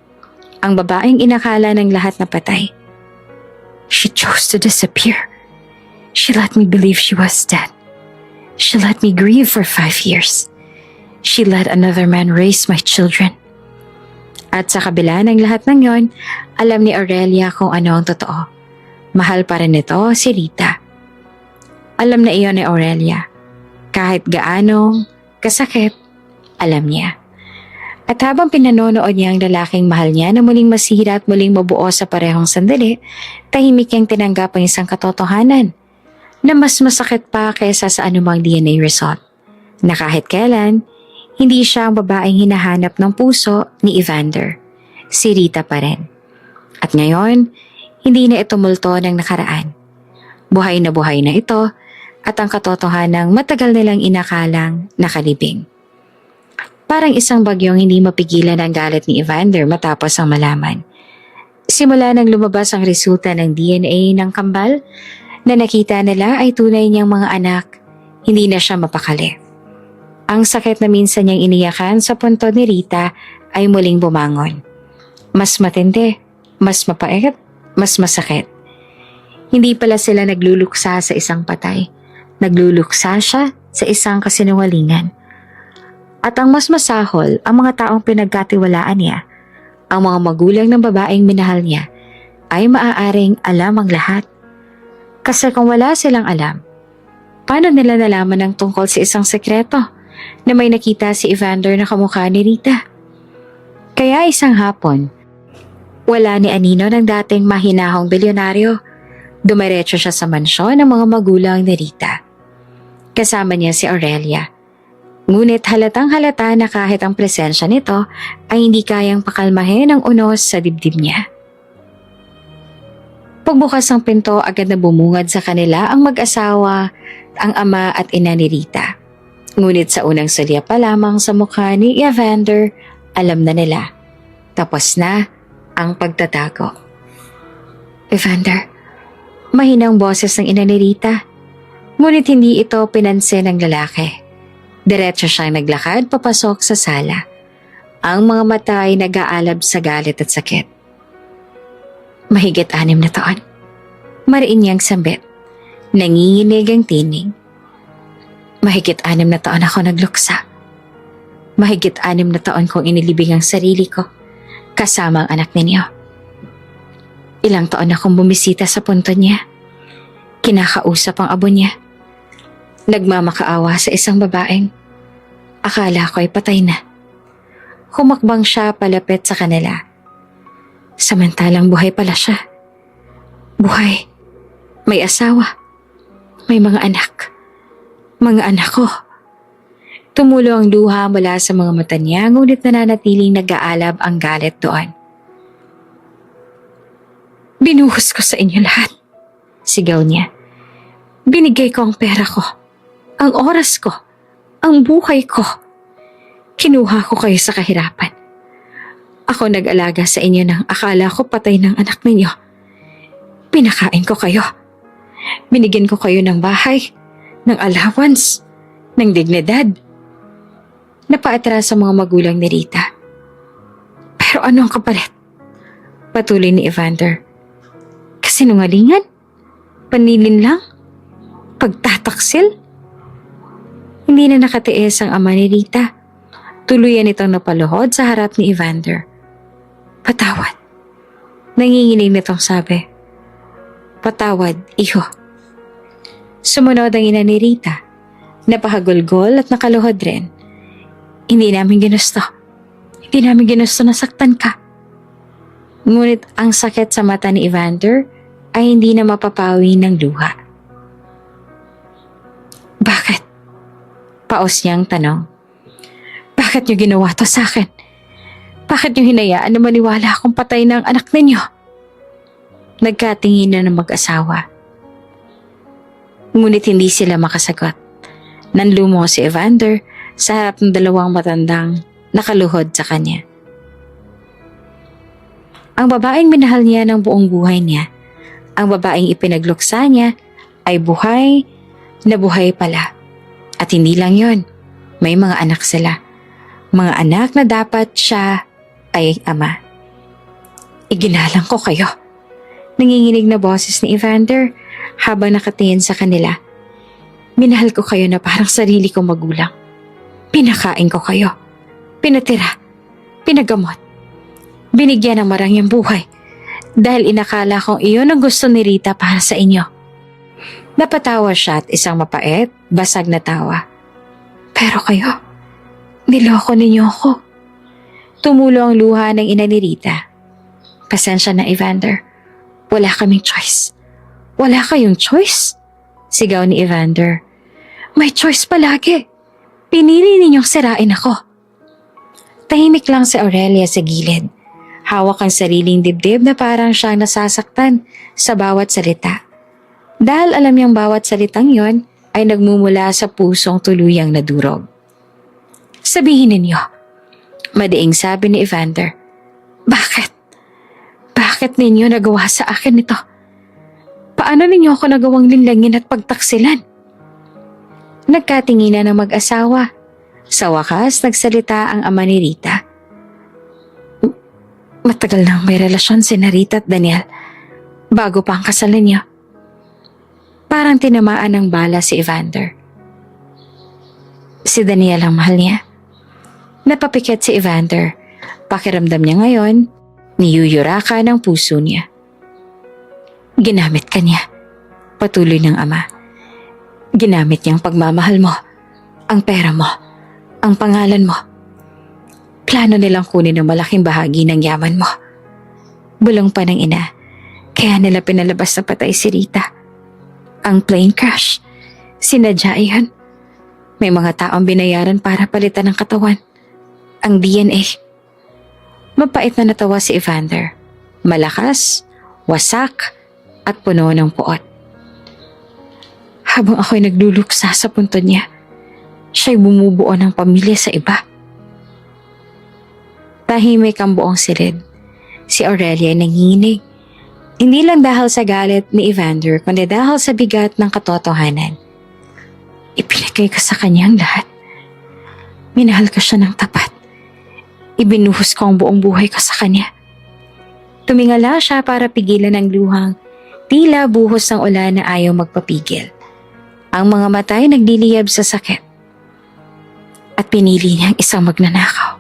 ang babaeng inakala ng lahat na patay. She chose to disappear. She let me believe she was dead. She let me grieve for 5 years. She let another man raise my children. At sa kabila ng lahat ng yon, alam ni Aurelia kung ano ang totoo. Mahal pa rin nito si Rita. Alam na iyon ni Aurelia. Kahit gaano kasakit, alam niya. At habang pinanonood niya ang lalaking mahal niya na muling masira at muling mabuo sa parehong sandali, tahimik niyang tinanggap ang isang katotohanan na mas masakit pa kaysa sa anumang DNA result. Na kahit kailan, hindi siya ang babaeng hinahanap ng puso ni Evander. Si Rita pa rin. At ngayon, hindi na ito multo ng nakaraan. Buhay na ito at ang katotohanang matagal nilang inakalang nakalibing. Parang isang bagyong hindi mapigilan ang galit ni Evander matapos ang malaman. Simula nang lumabas ang resulta ng DNA ng kambal na nakita nila ay tunay niyang mga anak, hindi na siya mapakali. Ang sakit na minsan niyang iniyakan sa puntod ni Rita ay muling bumangon. Mas matindi, mas mapait, mas masakit. Hindi pala sila nagluluksa sa isang patay. Nagluluksa siya sa isang kasinungalingan. At ang mas masahol, ang mga taong pinagkatiwalaan niya, ang mga magulang ng babaeng minahal niya, ay maaaring alam ang lahat. Kasi kung wala silang alam, paano nila nalaman ang tungkol sa isang sekreto na may nakita si Evander na kamukha ni Rita? Kaya isang hapon, wala ni Anino ng dating mahinahong bilyonaryo. Dumiretso siya sa mansyon ng mga magulang ni Rita. Kasama niya si Aurelia. Ngunit halatang halata na kahit ang presensya nito ay hindi kayang pakalmahin ang unos sa dibdib niya. Pagbukas ng pinto, agad na bumungad sa kanila ang mag-asawa, ang ama at ina ni Rita. Ngunit sa unang salya pa lamang sa mukha ni Evander, alam na nila. Tapos na ang pagtatago. Evander, mahinang boses ng ina ni Rita. Ngunit hindi ito pinansin ng lalaki. Diretso siyang naglakad papasok sa sala. Ang mga mata ay nag-aalab sa galit at sakit. Mahigit 6 na taon. Mariin niyang sambit. Nanginginig ang tinig. Mahigit 6 na taon ako nagluksa. Mahigit 6 na taon kong inilibing ang sarili ko kasama ang anak ninyo. Ilang taon akong bumisita sa punto niya. Kinakausap ang abo niya. Nagmamakaawa sa isang babaeng akala ko ay patay na. Humakbang siya palapit sa kanila. Samantalang buhay pala siya. Buhay. May asawa. May mga anak. Mga anak ko. Tumulo ang luha mula sa mga mata niya, ngunit nananatiling nag-aalab ang galit doon. Binuhos ko sa inyo lahat, sigaw niya. Binigay ko ang pera ko, ang oras ko, ang buhay ko. Kinuha ko kayo sa kahirapan. Ako nag-alaga sa inyo nang akala ko patay ng anak ninyo. Pinakain ko kayo. Binigyan ko kayo ng bahay, ng allowance, ng dignidad. Napaatras sa mga magulang ni Rita. Pero ano ang kapalit? Patuloy ni Evander. Kasinungalingan? Panilin lang? Pagtataksil? Hindi na nakatiis ang ama ni Rita. Tuluyan itong napaluhod sa harap ni Evander. Patawad. Nanginginig nitong sabi. Patawad, iho. Sumunod ang ina ni Rita. Napahagulgol at nakaluhod rin. Hindi namin ginusto. Hindi namin ginusto na saktan ka. Ngunit ang sakit sa mata ni Evander ay hindi na mapapawi ng luha. Bakit? Paos niyang tanong. Bakit niyo ginawa to sa akin? Bakit niyo hinayaan na maniwala akong patay ng anak ninyo? Nagkatingin na ng mag-asawa. Ngunit hindi sila makasagot. Nanlumo si Evander sa harap ng dalawang matandang nakaluhod sa kanya. Ang babaeng minahal niya ng buong buhay niya, ang babaeng ipinagluksa niya ay buhay na buhay pala. At hindi lang yon, may mga anak sila. Mga anak na dapat siya ay ama. Iginalang ko kayo. Nanginginig na boses ni Evander habang nakatingin sa kanila. Minahal ko kayo na parang sarili kong magulang. Pinakain ko kayo. Pinatira. Pinagamot. Binigyan ng marangyang buhay dahil inakala kong iyon ang gusto ni Rita para sa inyo. Napatawa siya at isang mapait, basag na tawa. Pero kayo, niloko ninyo ako. Tumulo ang luha ng ina ni Rita. Pasensya na, Evander. Wala kaming choice. Wala kayong choice? Sigaw ni Evander. May choice palagi. Pinili ninyong sirain ako. Tahimik lang si Aurelia sa gilid. Hawak ang sariling dibdib na parang siyang nasasaktan sa bawat salita. Dahil alam niyang bawat salitang yon ay nagmumula sa pusong tuluyang nadurog. Sabihin ninyo, madaing sabi ni Evander. Bakit? Bakit ninyo nagawa sa akin ito? Paano ninyo ako nagawang linlangin at pagtaksilan? Nagkatinginan ng mag-asawa. Sa wakas, nagsalita ang ama ni Rita. Matagal nang may relasyon si Rita at Daniel bago pa ang kasalan niyo. Parang tinamaan ng bala si Evander. Si Daniel ang mahal niya. Napapikit si Evander. Pakiramdam niya ngayon, niyuyuraka ng puso niya. Ginamit ka niya. Patuloy ng ama. Ginamit niyang pagmamahal mo, ang pera mo, ang pangalan mo. Plano nilang kunin ang malaking bahagi ng yaman mo. Bulong pa ng ina, kaya nila pinalabas na patay si Rita. Ang plane crash, sinadya iyan. May mga taong binayaran para palitan ng katawan. Ang DNA. Mapait na natawa si Evander. Malakas, wasak, at puno ng puot. Habang ako'y nagluluksa sa puntod niya, siya'y bumubuo ng pamilya sa iba. Tahimik ang buong silid. Si Aurelia ay nanginginig. Hindi lang dahil sa galit ni Evander, kundi dahil sa bigat ng katotohanan. Ipinigay ko sa kanya ang lahat. Minahal ko siya ng tapat. Ibinuhos ko ang buong buhay ko sa kanya. Tumingala siya para pigilan ang luhang, tila buhos ng ulan na ayaw magpapigil. Ang mga mata ay nagliliyab sa sakit. At pinili niyang isang magnanakaw.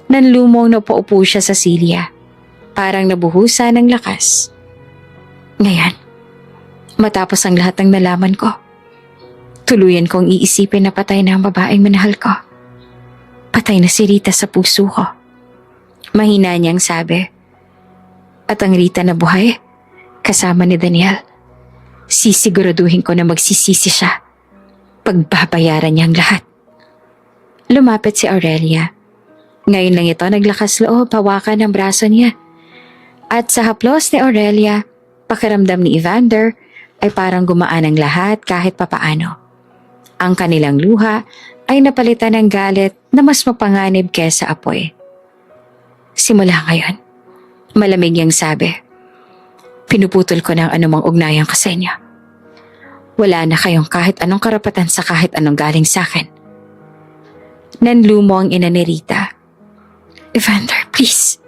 Nanlumong napaupo siya sa silya. Parang nabuhusan ng lakas. Ngayon, matapos ang lahat ng nalaman ko, tuluyan kong iisipin na patay na ang babaeng minahal ko. Patay na si Rita sa puso ko. Mahina niyang sabi. At ang Rita na buhay, kasama ni Daniel, sisiguraduhin ko na magsisisi siya. Pagbabayaran niya ang lahat. Lumapit si Aurelia. Ngayon lang ito naglakas loob hawakan ang braso niya. At sa haplos ni Aurelia, pakiramdam ni Evander ay parang gumaan ang lahat kahit papaano. Ang kanilang luha ay napalitan ng galit na mas mapanganib kesa apoy. Simula ngayon, malamig niyang sabi, pinuputol ko na ang anumang ugnayang ka sa inyo. Wala na kayong kahit anong karapatan sa kahit anong galing sa akin. Nanlumo ang ina ni Rita. Evander, please,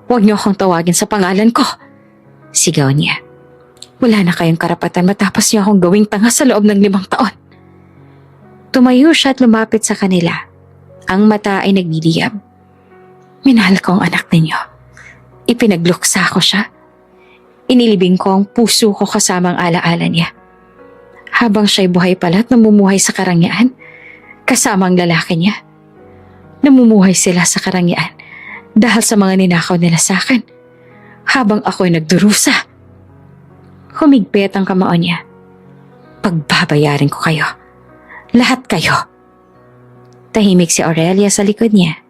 huwag niyo akong tawagin sa pangalan ko. Sigaw niya. Wala na kayong karapatan matapos niyo akong gawing tanga sa loob ng 5 taon. Tumayo siya at lumapit sa kanila. Ang mata ay nagliliyab. Minahal ko ang anak ninyo. Ipinagluksa ko siya. Inilibing ko ang puso ko kasama ang alaala niya. Habang siya'y buhay pala at namumuhay sa karangyaan, kasama ang lalaki niya. Namumuhay sila sa karangyaan dahil sa mga ninakaw nila sa akin. Habang ako'y nagdurusa. Humigpit ang kamao niya. Pagbabayarin ko kayo. Lahat kayo. Tahimik si Aurelia sa likod niya.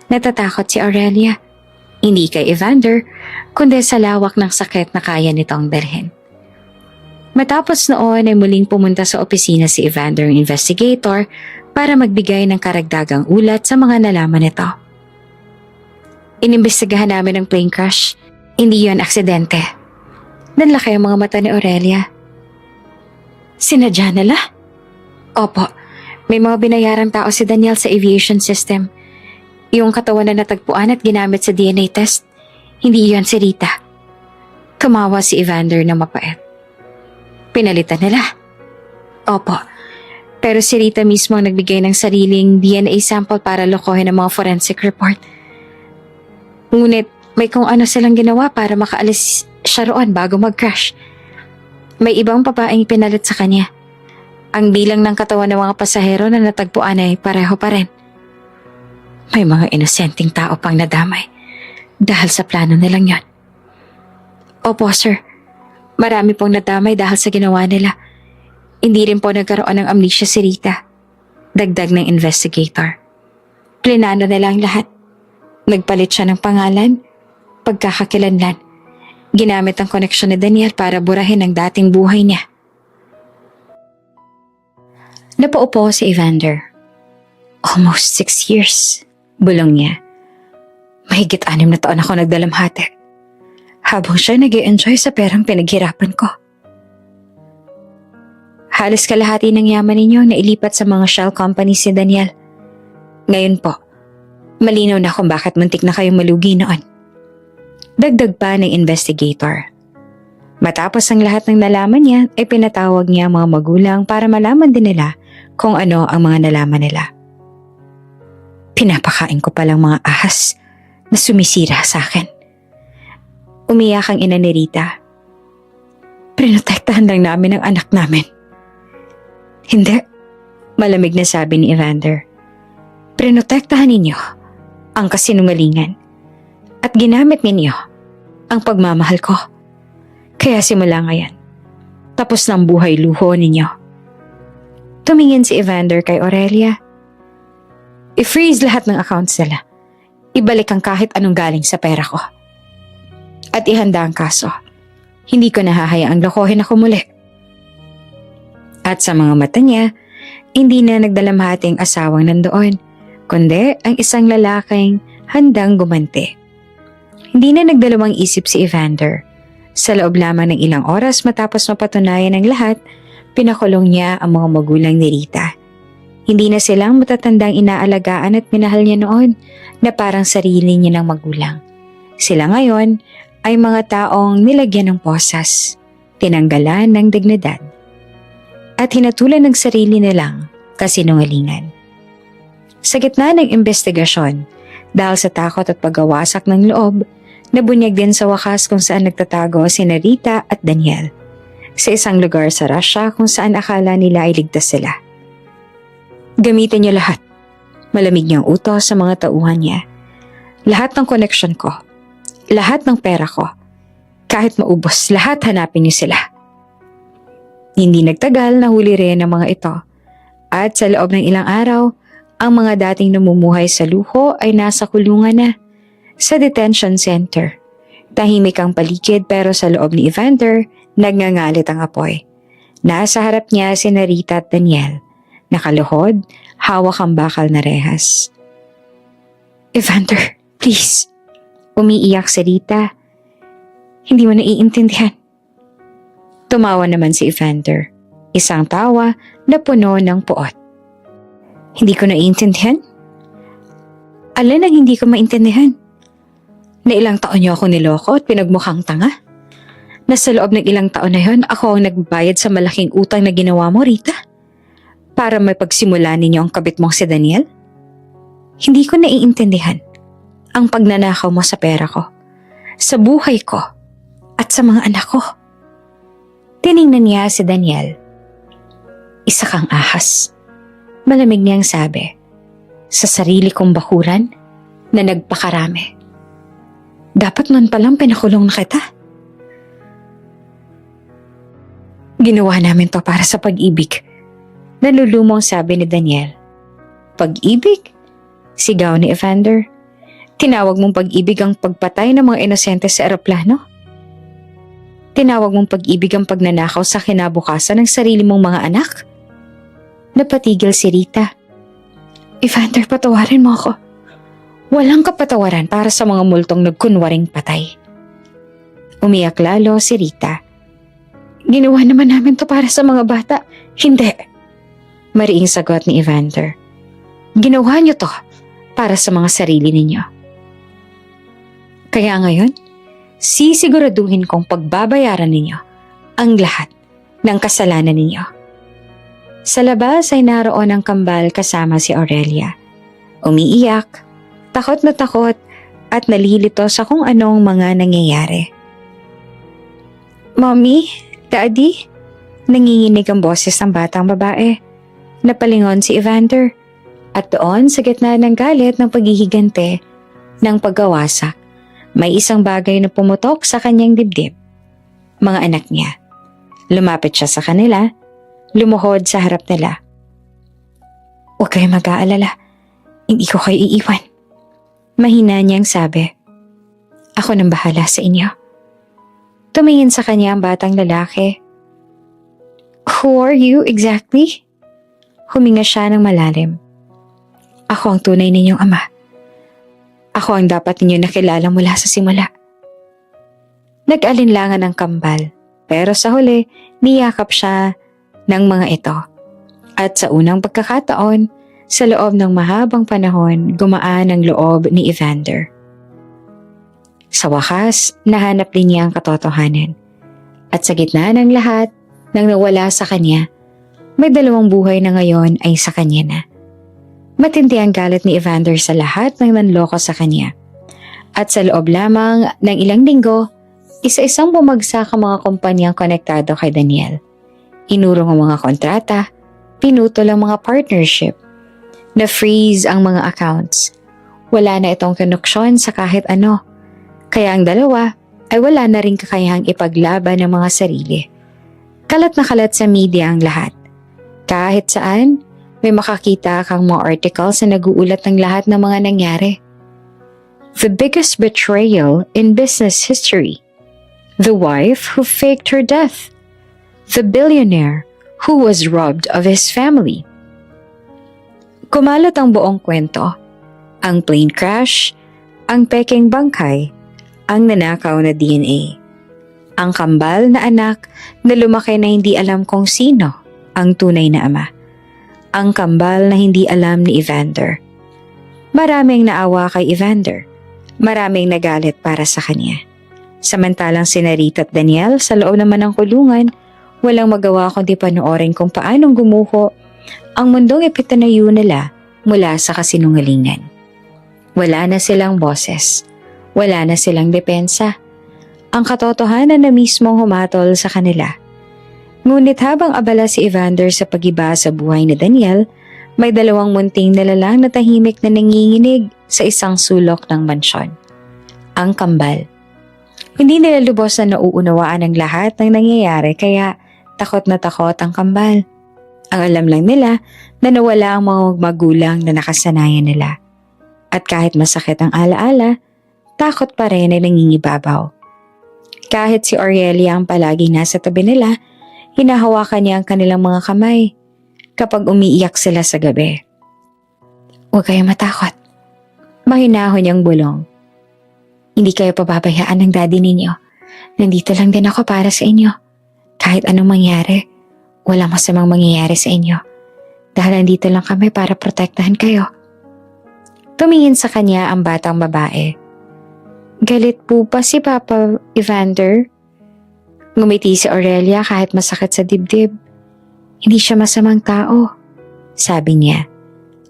Natatakot si Aurelia. Hindi kay Evander, kundi sa lawak ng sakit na kaya nitong dalhin. Matapos noon ay muling pumunta sa opisina si Evander ang investigator para magbigay ng karagdagang ulat sa mga nalaman nito. Inimbestigahan namin ang plane crash. Hindi yon aksidente. Nanlaki ang mga mata ni Aurelia. Sinadya nila? Opo, may mga binayarang tao si Daniel sa aviation system. Yung katawan na natagpuan at ginamit sa DNA test, hindi iyon si Rita. Tumawa si Evander na mapait. Pinalitan nila? Opo, pero si Rita mismo ang nagbigay ng sariling DNA sample para lokohin ang mga forensic report. Ngunit may kung ano silang ginawa para makaalis siya roon bago mag-crash. May ibang babaeng pinalit sa kanya. Ang bilang ng katawan ng mga pasahero na natagpuan ay pareho pa rin. May mga inosenteng tao pang nadamay dahil sa plano nilang yon. Opo, sir. Marami pong nadamay dahil sa ginawa nila. Hindi rin po nagkaroon ng amnesia si Rita. Dagdag ng investigator. Plinano nila ang lahat. Nagpalit siya ng pangalan, pagkakakilanlan. Ginamit ang koneksyon ni Daniel para burahin ang dating buhay niya. Napaupo si Evander. Almost 6 years. Bulong niya. Mahigit 6 na taon ako nagdalamhati. Habang siya nag-i-enjoy sa perang pinaghirapan ko. Halos kalahati ng yaman ninyo na ilipat sa mga shell companies si Daniel. Ngayon po, malinaw na kung bakit muntik na kayong malugi noon. Dagdag pa ng investigator. Matapos ang lahat ng nalaman niya, ay pinatawag niya ang mga magulang para malaman din nila kung ano ang mga nalaman nila. Pinapakain ko palang mga ahas na sumisira sa akin. Umiyak ang ina ni Rita. Prinotektahan lang namin ang anak namin. Hindi, malamig na sabi ni Evander. Prinotektahan ninyo ang kasinungalingan at ginamit ninyo ang pagmamahal ko. Kaya simula ngayon, tapos ng buhay luho ninyo. Tumingin si Evander kay Aurelia. I-freeze lahat ng accounts nila. Ibalik ang kahit anong galing sa pera ko. At ihanda ang kaso. Hindi ko nahahayaang lokohin ako muli. At sa mga mata niya, hindi na nagdalamhating asawang nandoon, kundi ang isang lalaking handang gumanti. Hindi na nagdalawang isip si Evander. Sa loob lamang ng ilang oras matapos mapatunayan ang lahat, pinakulong niya ang mga magulang ni Rita. Hindi na silang matatandang inaalagaan at minahal niya noon na parang sarili niya ng magulang. Sila ngayon ay mga taong nilagyan ng posas, tinanggalan ng dignidad, at hinatulan ng sarili nilang kasinungalingan. Sa gitna ng investigasyon, dahil sa takot at paggawasak ng loob, nabunyag din sa wakas kung saan nagtatago sina Rita at Daniel. Sa isang lugar sa Russia kung saan akala nila ay ligtas sila. Gamitin niyo lahat. Malamig niyang utos sa mga tauhan niya. Lahat ng koneksyon ko. Lahat ng pera ko. Kahit maubos, lahat hanapin niyo sila. Hindi nagtagal nahuli rin ang mga ito. At sa loob ng ilang araw, Ang mga dating namumuhay sa luho ay nasa kulungan na, sa detention center. Tahimik ang paligid pero sa loob ni Evander, nagngangalit ang apoy. Nasa harap niya si Rita at Daniel. Nakaluhod, hawak ang bakal na rehas. Evander, please. Umiiyak si Rita. Hindi mo naiintindihan. Tumawa naman si Evander. Isang tawa na puno ng puot. Hindi ko naiintindihan? Alin ang hindi ko maintindihan? Na ilang taon niyo ako niloko at pinagmukhang tanga? Na sa loob ng ilang taon na yon, ako ang nagbayad sa malaking utang na ginawa mo, Rita? Para may pagsimula ninyo ang kabit mong si Daniel? Hindi ko naiintindihan ang pagnanakaw mo sa pera ko, sa buhay ko, at sa mga anak ko. Tiningnan niya si Daniel. Isa kang ahas. Malamig niyang sabi, sa sarili kong bakuran na nagpakarami. Dapat nun palang pinakulong na kita. Ginawa namin to para sa pag-ibig. Nalulumong sabi ni Daniel. Pag-ibig? Sigaw ni Evander. Tinawag mong pag-ibig ang pagpatay ng mga inosente sa eroplano? Tinawag mong pag-ibig ang pagnanakaw sa kinabukasan ng sarili mong mga anak? Napatigil si Rita. Evander, patawarin mo ako. Walang kapatawaran para sa mga multong nagkunwaring patay. Umiyak lalo si Rita. Ginawa naman namin to para sa mga bata. Hindi. Mariing sagot ni Evander. Ginawa niyo to para sa mga sarili ninyo. Kaya ngayon, sisiguraduhin kong pagbabayaran ninyo ang lahat ng kasalanan ninyo. Sa labas ay naroon ang kambal kasama si Aurelia. Umiiyak, takot na takot at nalilito sa kung anong mga nangyayari. Mommy, Daddy, nanginginig ang boses ng batang babae. Napalingon si Evander at doon sa gitna ng galit ng paghihigante ng paggawasak, may isang bagay na pumutok sa kanyang dibdib. Mga anak niya. Lumapit siya sa kanila, lumuhod sa harap nila. Huwag kayong mag-aalala, hindi ko kayo iiwan. Mahina niyang sabi. Ako nang bahala sa inyo. Tumingin sa kanya ang batang lalaki. Who are you exactly? Huminga siya ng malalim. Ako ang tunay ninyong ama. Ako ang dapat ninyo nakilala mula sa simula. Nag-alinlangan ang kambal, pero sa huli, niyakap siya ng mga ito. At sa unang pagkakataon, sa loob ng mahabang panahon, gumaan ang loob ni Evander. Sa wakas, nahanap din niya ang katotohanan. At sa gitna ng lahat, nang nawala sa kanya, may dalawang buhay na ngayon ay sa kanya na. Matindi ang galit ni Evander sa lahat ng nanloko sa kanya. At sa loob lamang ng ilang linggo, isa-isang bumagsak ang mga kumpanyang konektado kay Daniel. Inurong ang mga kontrata, pinutol ang mga partnership, na-freeze ang mga accounts. Wala na itong koneksyon sa kahit ano. Kaya ang dalawa ay wala na rin kakayahang ipaglaban ng mga sarili. Kalat na kalat sa media ang lahat. Kahit saan, may makakita kang mga articles na nag-uulat ng lahat ng mga nangyari. The biggest betrayal in business history. The wife who faked her death. The billionaire who was robbed of his family. Kumalat ang buong kwento. Ang plane crash, ang pekeng bangkay, ang nanakaw na DNA. Ang kambal na anak na lumaki na hindi alam kung sino ang tunay na ama. Ang kambal na hindi alam ni Evander. Maraming naawa kay Evander. Maraming nagalit para sa kanya. Samantalang si Rita at Daniel sa loob naman ng kulungan, walang magawa kundi panoorin kung paanong gumuho ang mundong ipitanayo nila mula sa kasinungalingan. Wala na silang boses. Wala na silang depensa. Ang katotohanan na mismong humatol sa kanila. Ngunit habang abala si Evander sa pag-iba sa buhay ni Daniel, may dalawang munting nilalang na tahimik na nanginginig sa isang sulok ng mansyon. Ang kambal. Hindi nila lubos na nauunawaan ang lahat ng nangyayari kaya takot na takot ang kambal. Ang alam lang nila na nawala ang mga magulang na nakasanayan nila. At kahit masakit ang alaala, takot pa rin ay nangingibabaw. Kahit si Aurelia ang palagi nasa tabi nila, hinahawakan niya ang kanilang mga kamay kapag umiiyak sila sa gabi. Huwag kayong matakot. Mahinahon niyang bulong. Hindi kayo pababayaan ng daddy ninyo. Nandito lang din ako para sa inyo. Kahit anong mangyari, walang masamang mangyayari sa inyo. Dahil nandito lang kami para protektahan kayo. Tumingin sa kanya ang batang babae. Galit po pa si Papa Evander? Ngumiti si Aurelia kahit masakit sa dibdib. Hindi siya masamang tao. Sabi niya,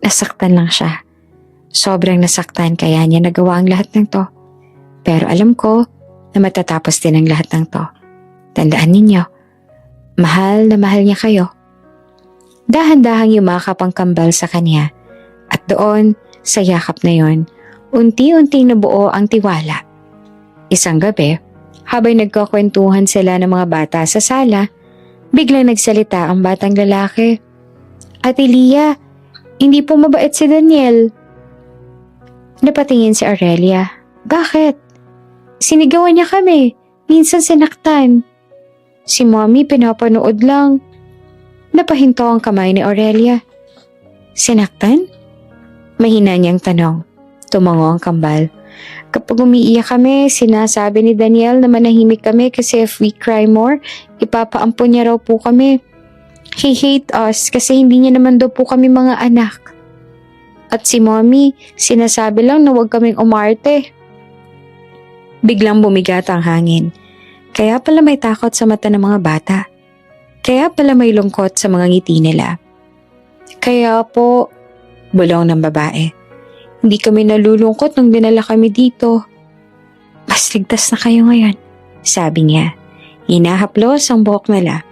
nasaktan lang siya. Sobrang nasaktan kaya niya nagawa ang lahat ng to. Pero alam ko na matatapos din ang lahat ng to. Tandaan ninyo, mahal na mahal niya kayo. Dahan-dahang yumakap ang kambal sa kanya at doon, sa yakap na yon, unti-unting nabuo ang tiwala. Isang gabi, habang nagkakwentuhan sila ng mga bata sa sala, biglang nagsalita ang batang lalaki. Ate Lia, hindi po mabait si Daniel. Napatingin si Aurelia. Bakit? Sinigawan niya kami. Minsan sinaktan. Si Mommy pinapanood lang. Napahinto ang kamay ni Aurelia. Sinaktan? Mahina niyang tanong. Tumango ang kambal. Kapag umiiyak kami, sinasabi ni Daniel na manahimik kami kasi if we cry more, ipapaampon niya raw po kami. He hate us kasi hindi niya naman daw po kami mga anak. At si Mommy, sinasabi lang na huwag kaming umarte. Biglang bumigat ang hangin. Kaya pala may takot sa mata ng mga bata. Kaya pala may lungkot sa mga ngiti nila. Kaya po, bulong ng babae. Hindi kami nalulungkot nung dinala kami dito. Mas ligtas na kayo ngayon, sabi niya. Hinahaplos ang buhok nila.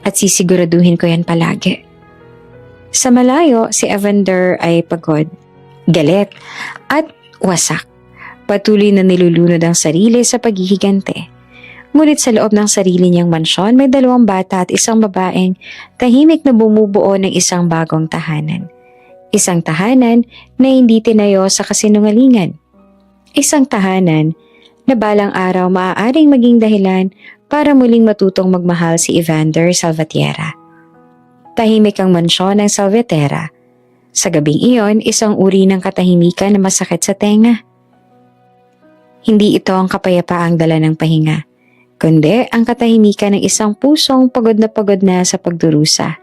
At sisiguraduhin ko yan palagi. Sa malayo, si Evander ay pagod, galit, at wasak. Patuloy na nilulunod ang sarili sa paghihigante. Ngunit sa loob ng sarili niyang mansyon, may 2 bata at isang babaeng tahimik na bumubuo ng isang bagong tahanan. Isang tahanan na hindi tinayo sa kasinungalingan. Isang tahanan na balang araw maaaring maging dahilan para muling matutong magmahal si Evander Salvatierra. Tahimik ang mansyon ng Salvatierra. Sa gabing iyon, isang uri ng katahimikan na masakit sa tenga. Hindi ito ang kapayapaang dala ng pahinga, kundi ang katahimikan ng isang pusong pagod na sa pagdurusa.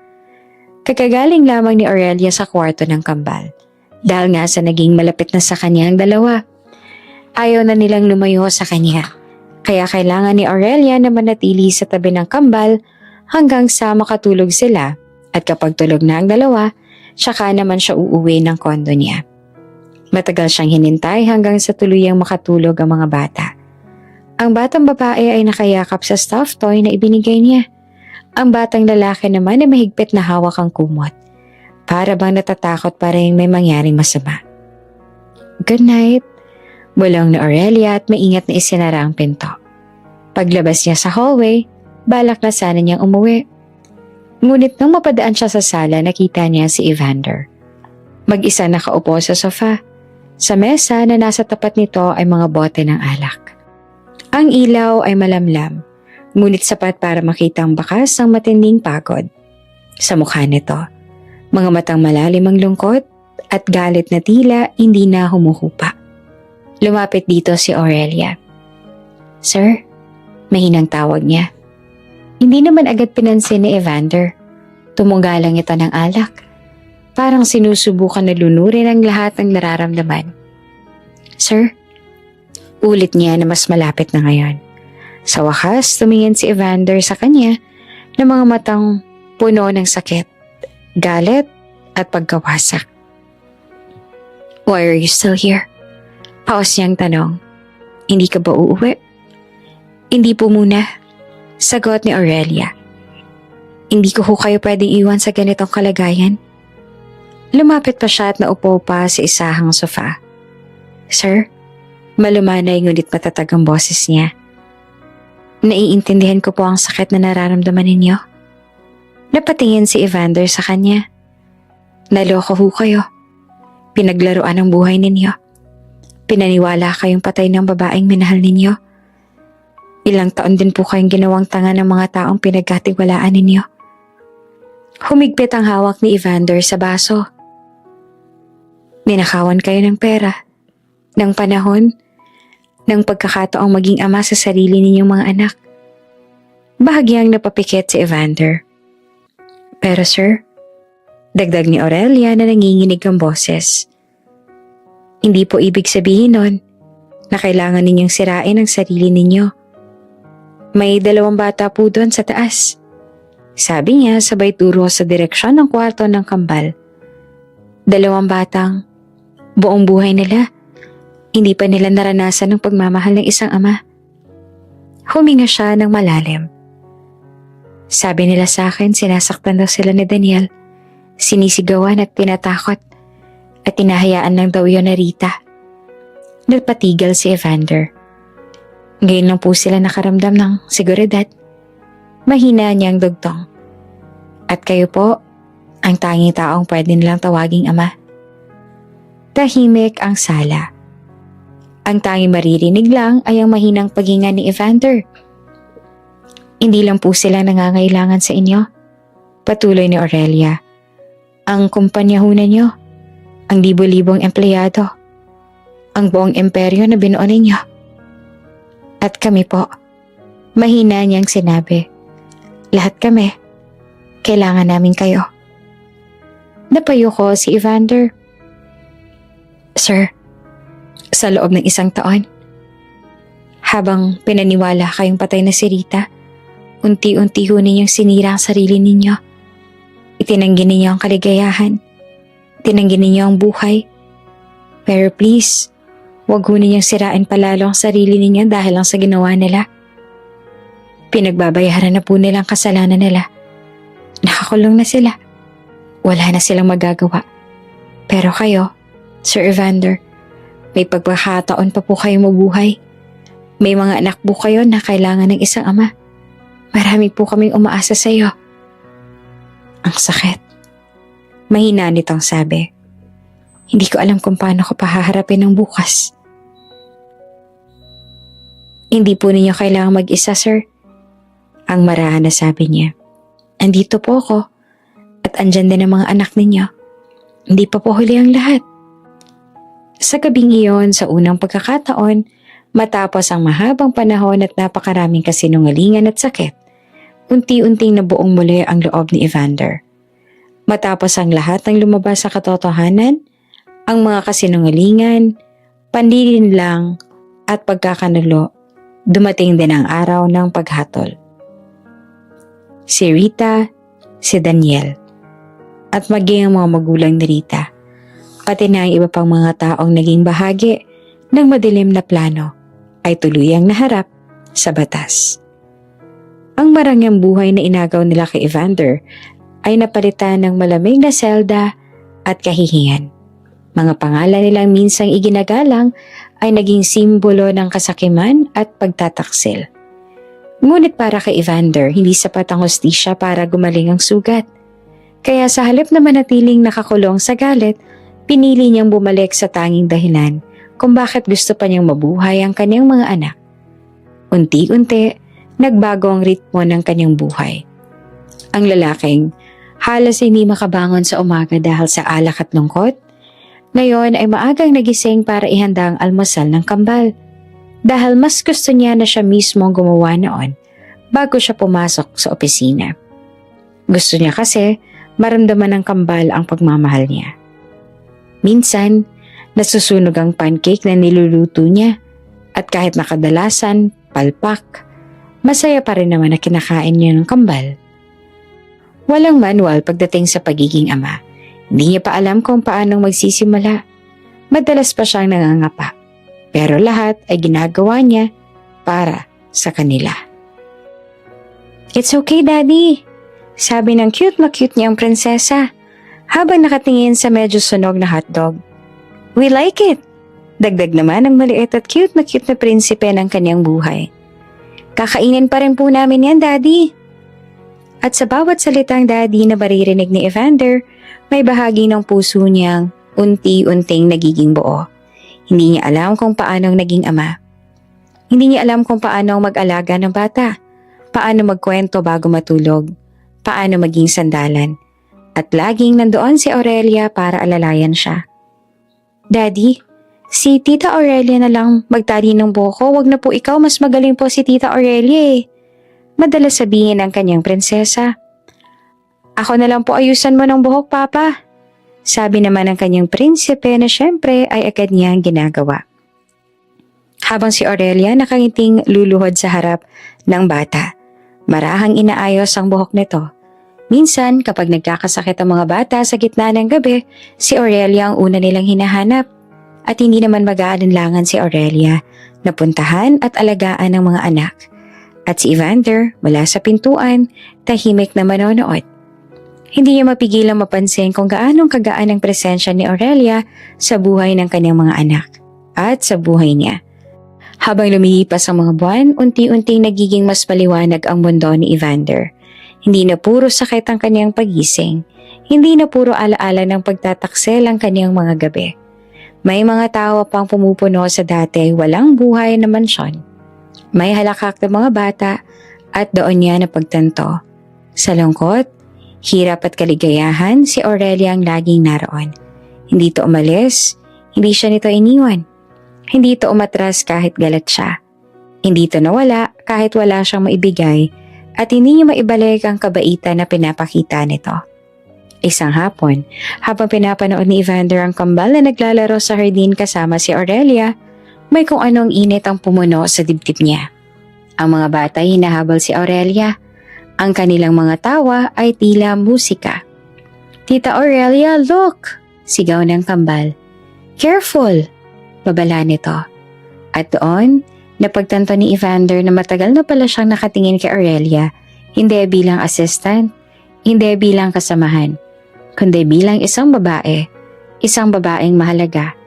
Kagagaling lamang ni Aurelia sa kwarto ng kambal, dahil nga sa naging malapit na sa kanya ang dalawa. Ayaw na nilang lumayo sa kanya, kaya kailangan ni Aurelia na manatili sa tabi ng kambal hanggang sa makatulog sila at kapag tulog na ang dalawa, saka naman siya uuwi ng kondo niya. Matagal siyang hinintay hanggang sa tuluyang makatulog ang mga bata. Ang batang babae ay nakayakap sa stuffed toy na ibinigay niya. Ang batang lalaki naman ay mahigpit na hawak ang kumot. Para bang natatakot pa rin may mangyaring masama. Good night, bulong ni Aurelia at maingat na isinara ang pinto. Paglabas niya sa hallway, balak na sana niyang umuwi. Ngunit nang mapadaan siya sa sala, nakita niya si Evander. Mag-isa nakaupo sa sofa. Sa mesa na nasa tapat nito ay mga bote ng alak. Ang ilaw ay malamlam. Ngunit sapat para makita ang bakas ng matinding pagod. Sa mukha nito, mga matang malalim ang lungkot at galit na tila hindi na humuhupa. Lumapit dito si Aurelia. Sir, mahinang tawag niya. Hindi naman agad pinansin ni Evander. Tumungga lang ito ng alak. Parang sinusubukan na lunurin ang lahat ng nararamdaman. Sir, ulit niya na mas malapit na ngayon. Sa wakas, tumingin si Evander sa kanya ng mga matang puno ng sakit, galit at pagkawasak. Why are you still here? Paos niyang tanong. Hindi ka ba uuwi? Hindi po muna, sagot ni Aurelia. Hindi ko ho kayo pwedeng iwan sa ganitong kalagayan. Lumapit pa siya at naupo pa sa isahang sofa. Sir, malumanay ngunit matatag ang boses niya. Naiintindihan ko po ang sakit na nararamdaman ninyo. Napatingin si Evander sa kanya. Naloko ho kayo. Pinaglaruan ang buhay ninyo. Pinaniwala kayong patay ng babaeng minahal ninyo. Ilang taon din po kayong ginawang tanga ng mga taong pinagkatiwalaan ninyo. Humigpit ang hawak ni Evander sa baso. Ninakawan kayo ng pera, ng panahon, ng pagkakataong maging ama sa sarili ninyong mga anak. Bahagyang napapikit si Evander. Pero sir, dagdag ni Aurelia na nanginginig ang boses. Hindi po ibig sabihin nun na kailangan ninyong sirain ang sarili ninyo. May 2 bata po doon sa taas. Sabi niya sabay turo sa direksyon ng kwarto ng kambal. 2 batang buong buhay nila. Hindi pa nila naranasan ng pagmamahal ng isang ama. Huminga siya ng malalim. Sabi nila sa akin sinasaktan daw sila ni Daniel. Sinisigawan at tinatakot. At tinahayaan lang daw yun na Rita. Nagpatigil si Evander. Ngayon lang po sila nakaramdam ng seguridad. Mahina niyang dugtong. At kayo po, ang tanging taong pwede nilang tawaging ama. Tahimik ang sala. Ang tanging maririnig lang ay ang mahinang paghinga ni Evander. Hindi lang po sila nangangailangan sa inyo. Patuloy ni Aurelia. Ang kumpanyahunan niyo, ang libo-libong empleyado, ang buong imperyo na binuo ninyo. At kami po, mahina niyang sinabi, lahat kami, kailangan namin kayo. Napayo ko si Evander. Sir, sa loob ng 1 taon, habang pinaniwala kayong patay na si Rita, unti-unti ho ninyong sinira ang sarili ninyo. Itinanggi ninyo ang kaligayahan. Tinanggi ninyo ang buhay. Pero please, huwag ho ninyong sirain palalo ang sarili ninyo dahil lang sa ginawa nila. Pinagbabayaran na po nilang kasalanan nila. Nakakulong na sila. Wala na silang magagawa. Pero kayo, Sir Evander, may pagkakataon pa po kayong mabuhay. May mga anak po kayo na kailangan ng isang ama. Marami po kaming umaasa sa iyo. Ang sakit. Mahina nitong sabi. Hindi ko alam kung paano ko pahaharapin ang bukas. Hindi po ninyo kailangang mag-isa, sir. Ang marahan na sabi niya. Andito po ako. At andyan din ang mga anak ninyo. Hindi pa po huli ang lahat. Sa gabing iyon, sa unang pagkakataon, matapos ang mahabang panahon at napakaraming kasinungalingan at sakit, unti-unting nabuong muli ang loob ni Evander. Matapos ang lahat ng lumabas sa katotohanan, ang mga kasinungalingan, panlilinlang at pagkakanulo, dumating din ang araw ng paghatol. Si Rita, si Daniel, at maging ang mga magulang ni Rita, pati na ang iba pang mga taong naging bahagi ng madilim na plano ay tuluyang naharap sa batas. Ang marangyang buhay na inagaw nila kay Evander ay napalitan ng malamig na selda at kahihiyan. Mga pangalan nilang minsang iginagalang ay naging simbolo ng kasakiman at pagtataksil. Ngunit para kay Evander, hindi sapat ang hustisya para gumaling ang sugat. Kaya sa halip na manatiling nakakulong sa galit, pinili niyang bumalik sa tanging dahilan kung bakit gusto pa niyang mabuhay ang kanyang mga anak. Unti-unti, nagbago ang ritmo ng kanyang buhay. Ang lalaking halos hindi makabangon sa umaga dahil sa alak at lungkot, ngayon ay maagang nagising para ihanda ang almusal ng kambal. Dahil mas gusto niya na siya mismo ang gumawa noon bago siya pumasok sa opisina. Gusto niya kasi maramdaman ng kambal ang pagmamahal niya. Minsan, nasusunog ang pancake na niluluto niya at kahit nakadalasan, palpak, masaya pa rin naman na kinakain niya ng kambal. Walang manual pagdating sa pagiging ama. Hindi niya pa alam kung paanong magsisimula. Madalas pa siyang nangangapa. Pero lahat ay ginagawa niya para sa kanila. It's okay, Daddy. Sabi ng cute na cute niyang prinsesa habang nakatingin sa medyo sunog na hotdog. We like it. Dagdag naman ang maliit at cute na prinsipe ng kanyang buhay. Kakainin pa rin po namin yan, Daddy. At sa bawat salitang daddy na maririnig ni Evander, may bahagi ng puso niyang unti-unting nagiging buo. Hindi niya alam kung paanong naging ama. Hindi niya alam kung paanong mag-alaga ng bata, paano magkwento bago matulog, paano maging sandalan. At laging nandoon si Aurelia para alalayan siya. Daddy, si Tita Aurelia na lang magtali ng buhok ko, wag na po ikaw, mas magaling po si Tita Aurelia eh. Madalas sabihin ng kanyang prinsesa. Ako na lang po ayusan mo ng buhok, Papa. Sabi naman ng kanyang prinsipe na syempre ay agad niyang ginagawa. Habang si Aurelia nakangiting luluhod sa harap ng bata, marahang inaayos ang buhok nito. Minsan kapag nagkakasakit ang mga bata sa gitna ng gabi, si Aurelia ang una nilang hinahanap. At hindi naman mag-aalinlangan si Aurelia na puntahan at alagaan ng mga anak. At si Evander, mula sa pintuan, tahimik na manonood. Hindi niya mapigilang mapansin kung gaanong kagaan ang presensya ni Aurelia sa buhay ng kanyang mga anak at sa buhay niya. Habang lumilipas ang mga buwan, unti-unting nagiging mas maliwanag ang mundo ni Evander. Hindi na puro sakit ang kanyang pagising. Hindi na puro alaala ng pagtataksel ang kanyang mga gabi. May mga tao pang pumupuno sa dati walang buhay na mansyon. May halakak ng mga bata at doon niya napagtanto. Sa lungkot, hirap at kaligayahan, si Aurelia ang laging naroon. Hindi to umalis, hindi siya nito iniwan. Hindi to umatras kahit galat siya. Hindi to nawala kahit wala siyang maibigay at hindi niya maibalik ang kabaitan na pinapakita nito. Isang hapon, habang pinapanood ni Evander ang kambal na naglalaro sa hardin kasama si Aurelia, may kung anong init ang pumuno sa dibdib niya. Ang mga bata ay hinahabol si Aurelia. Ang kanilang mga tawa ay tila musika. Tita Aurelia, look! Sigaw ng kambal. Careful! Babala nito. At doon, napagtanto ni Evander na matagal na pala siyang nakatingin kay Aurelia, hindi bilang assistant, hindi bilang kasamahan, kundi bilang isang babaeng mahalaga,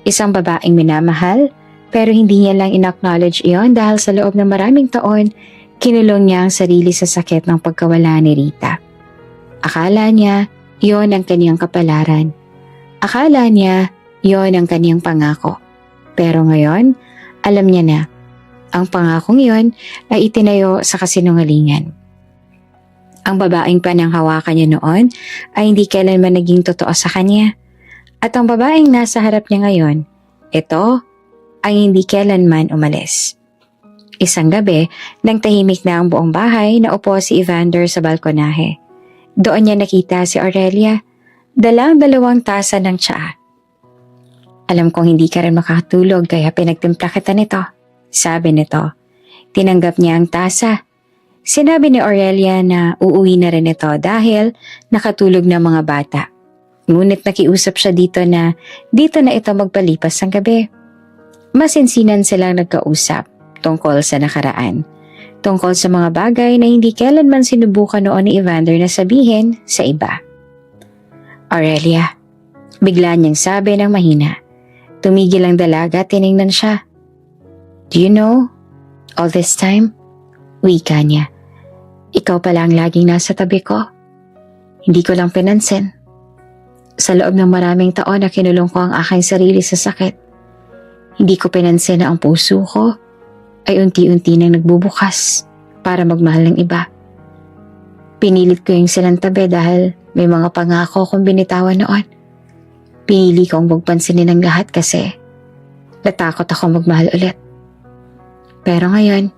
isang babaeng minamahal, pero hindi niya lang in-acknowledge iyon dahil sa loob ng maraming taon, kinulong niya ang sarili sa sakit ng pagkawala ni Rita. Akala niya, iyon ang kanyang kapalaran. Akala niya, iyon ang kanyang pangako. Pero ngayon, alam niya na, ang pangakong iyon ay itinayo sa kasinungalingan. Ang babaeng pananghawakan niya noon ay hindi kailanman naging totoo sa kanya. At ang babaeng nasa harap niya ngayon, ito ay hindi kailanman umalis. Isang gabi, nang tahimik na ang buong bahay, naupo si Evander sa balkonahe. Doon niya nakita si Aurelia, dalang 2 tasa ng tsaa. Alam kong hindi ka rin makatulog kaya pinagtimpla kita nito, sabi nito. Tinanggap niya ang tasa. Sinabi ni Aurelia na uuwi na rin ito dahil nakatulog na mga bata. Ngunit nakiusap siya dito na ito magpalipas ng gabi. Masinsinan silang nagkausap tungkol sa nakaraan. Tungkol sa mga bagay na hindi kailanman sinubukan noon ni Evander na sabihin sa iba. Aurelia, bigla niyang sabi ng mahina. Tumigil ang dalaga, tiningnan siya. Do you know, all this time, wika niya, ikaw pala ang laging nasa tabi ko. Hindi ko lang pinansin. Sa loob ng maraming taon na kinulong ko ang aking sarili sa sakit, hindi ko pinansin na ang puso ko ay unti-unti nang nagbubukas para magmahal ng iba. Pinilit ko yung silantabi dahil may mga pangako kong binitawan noon. Pinili kong magpansinin ng lahat kasi natakot ako magmahal ulit. Pero ngayon,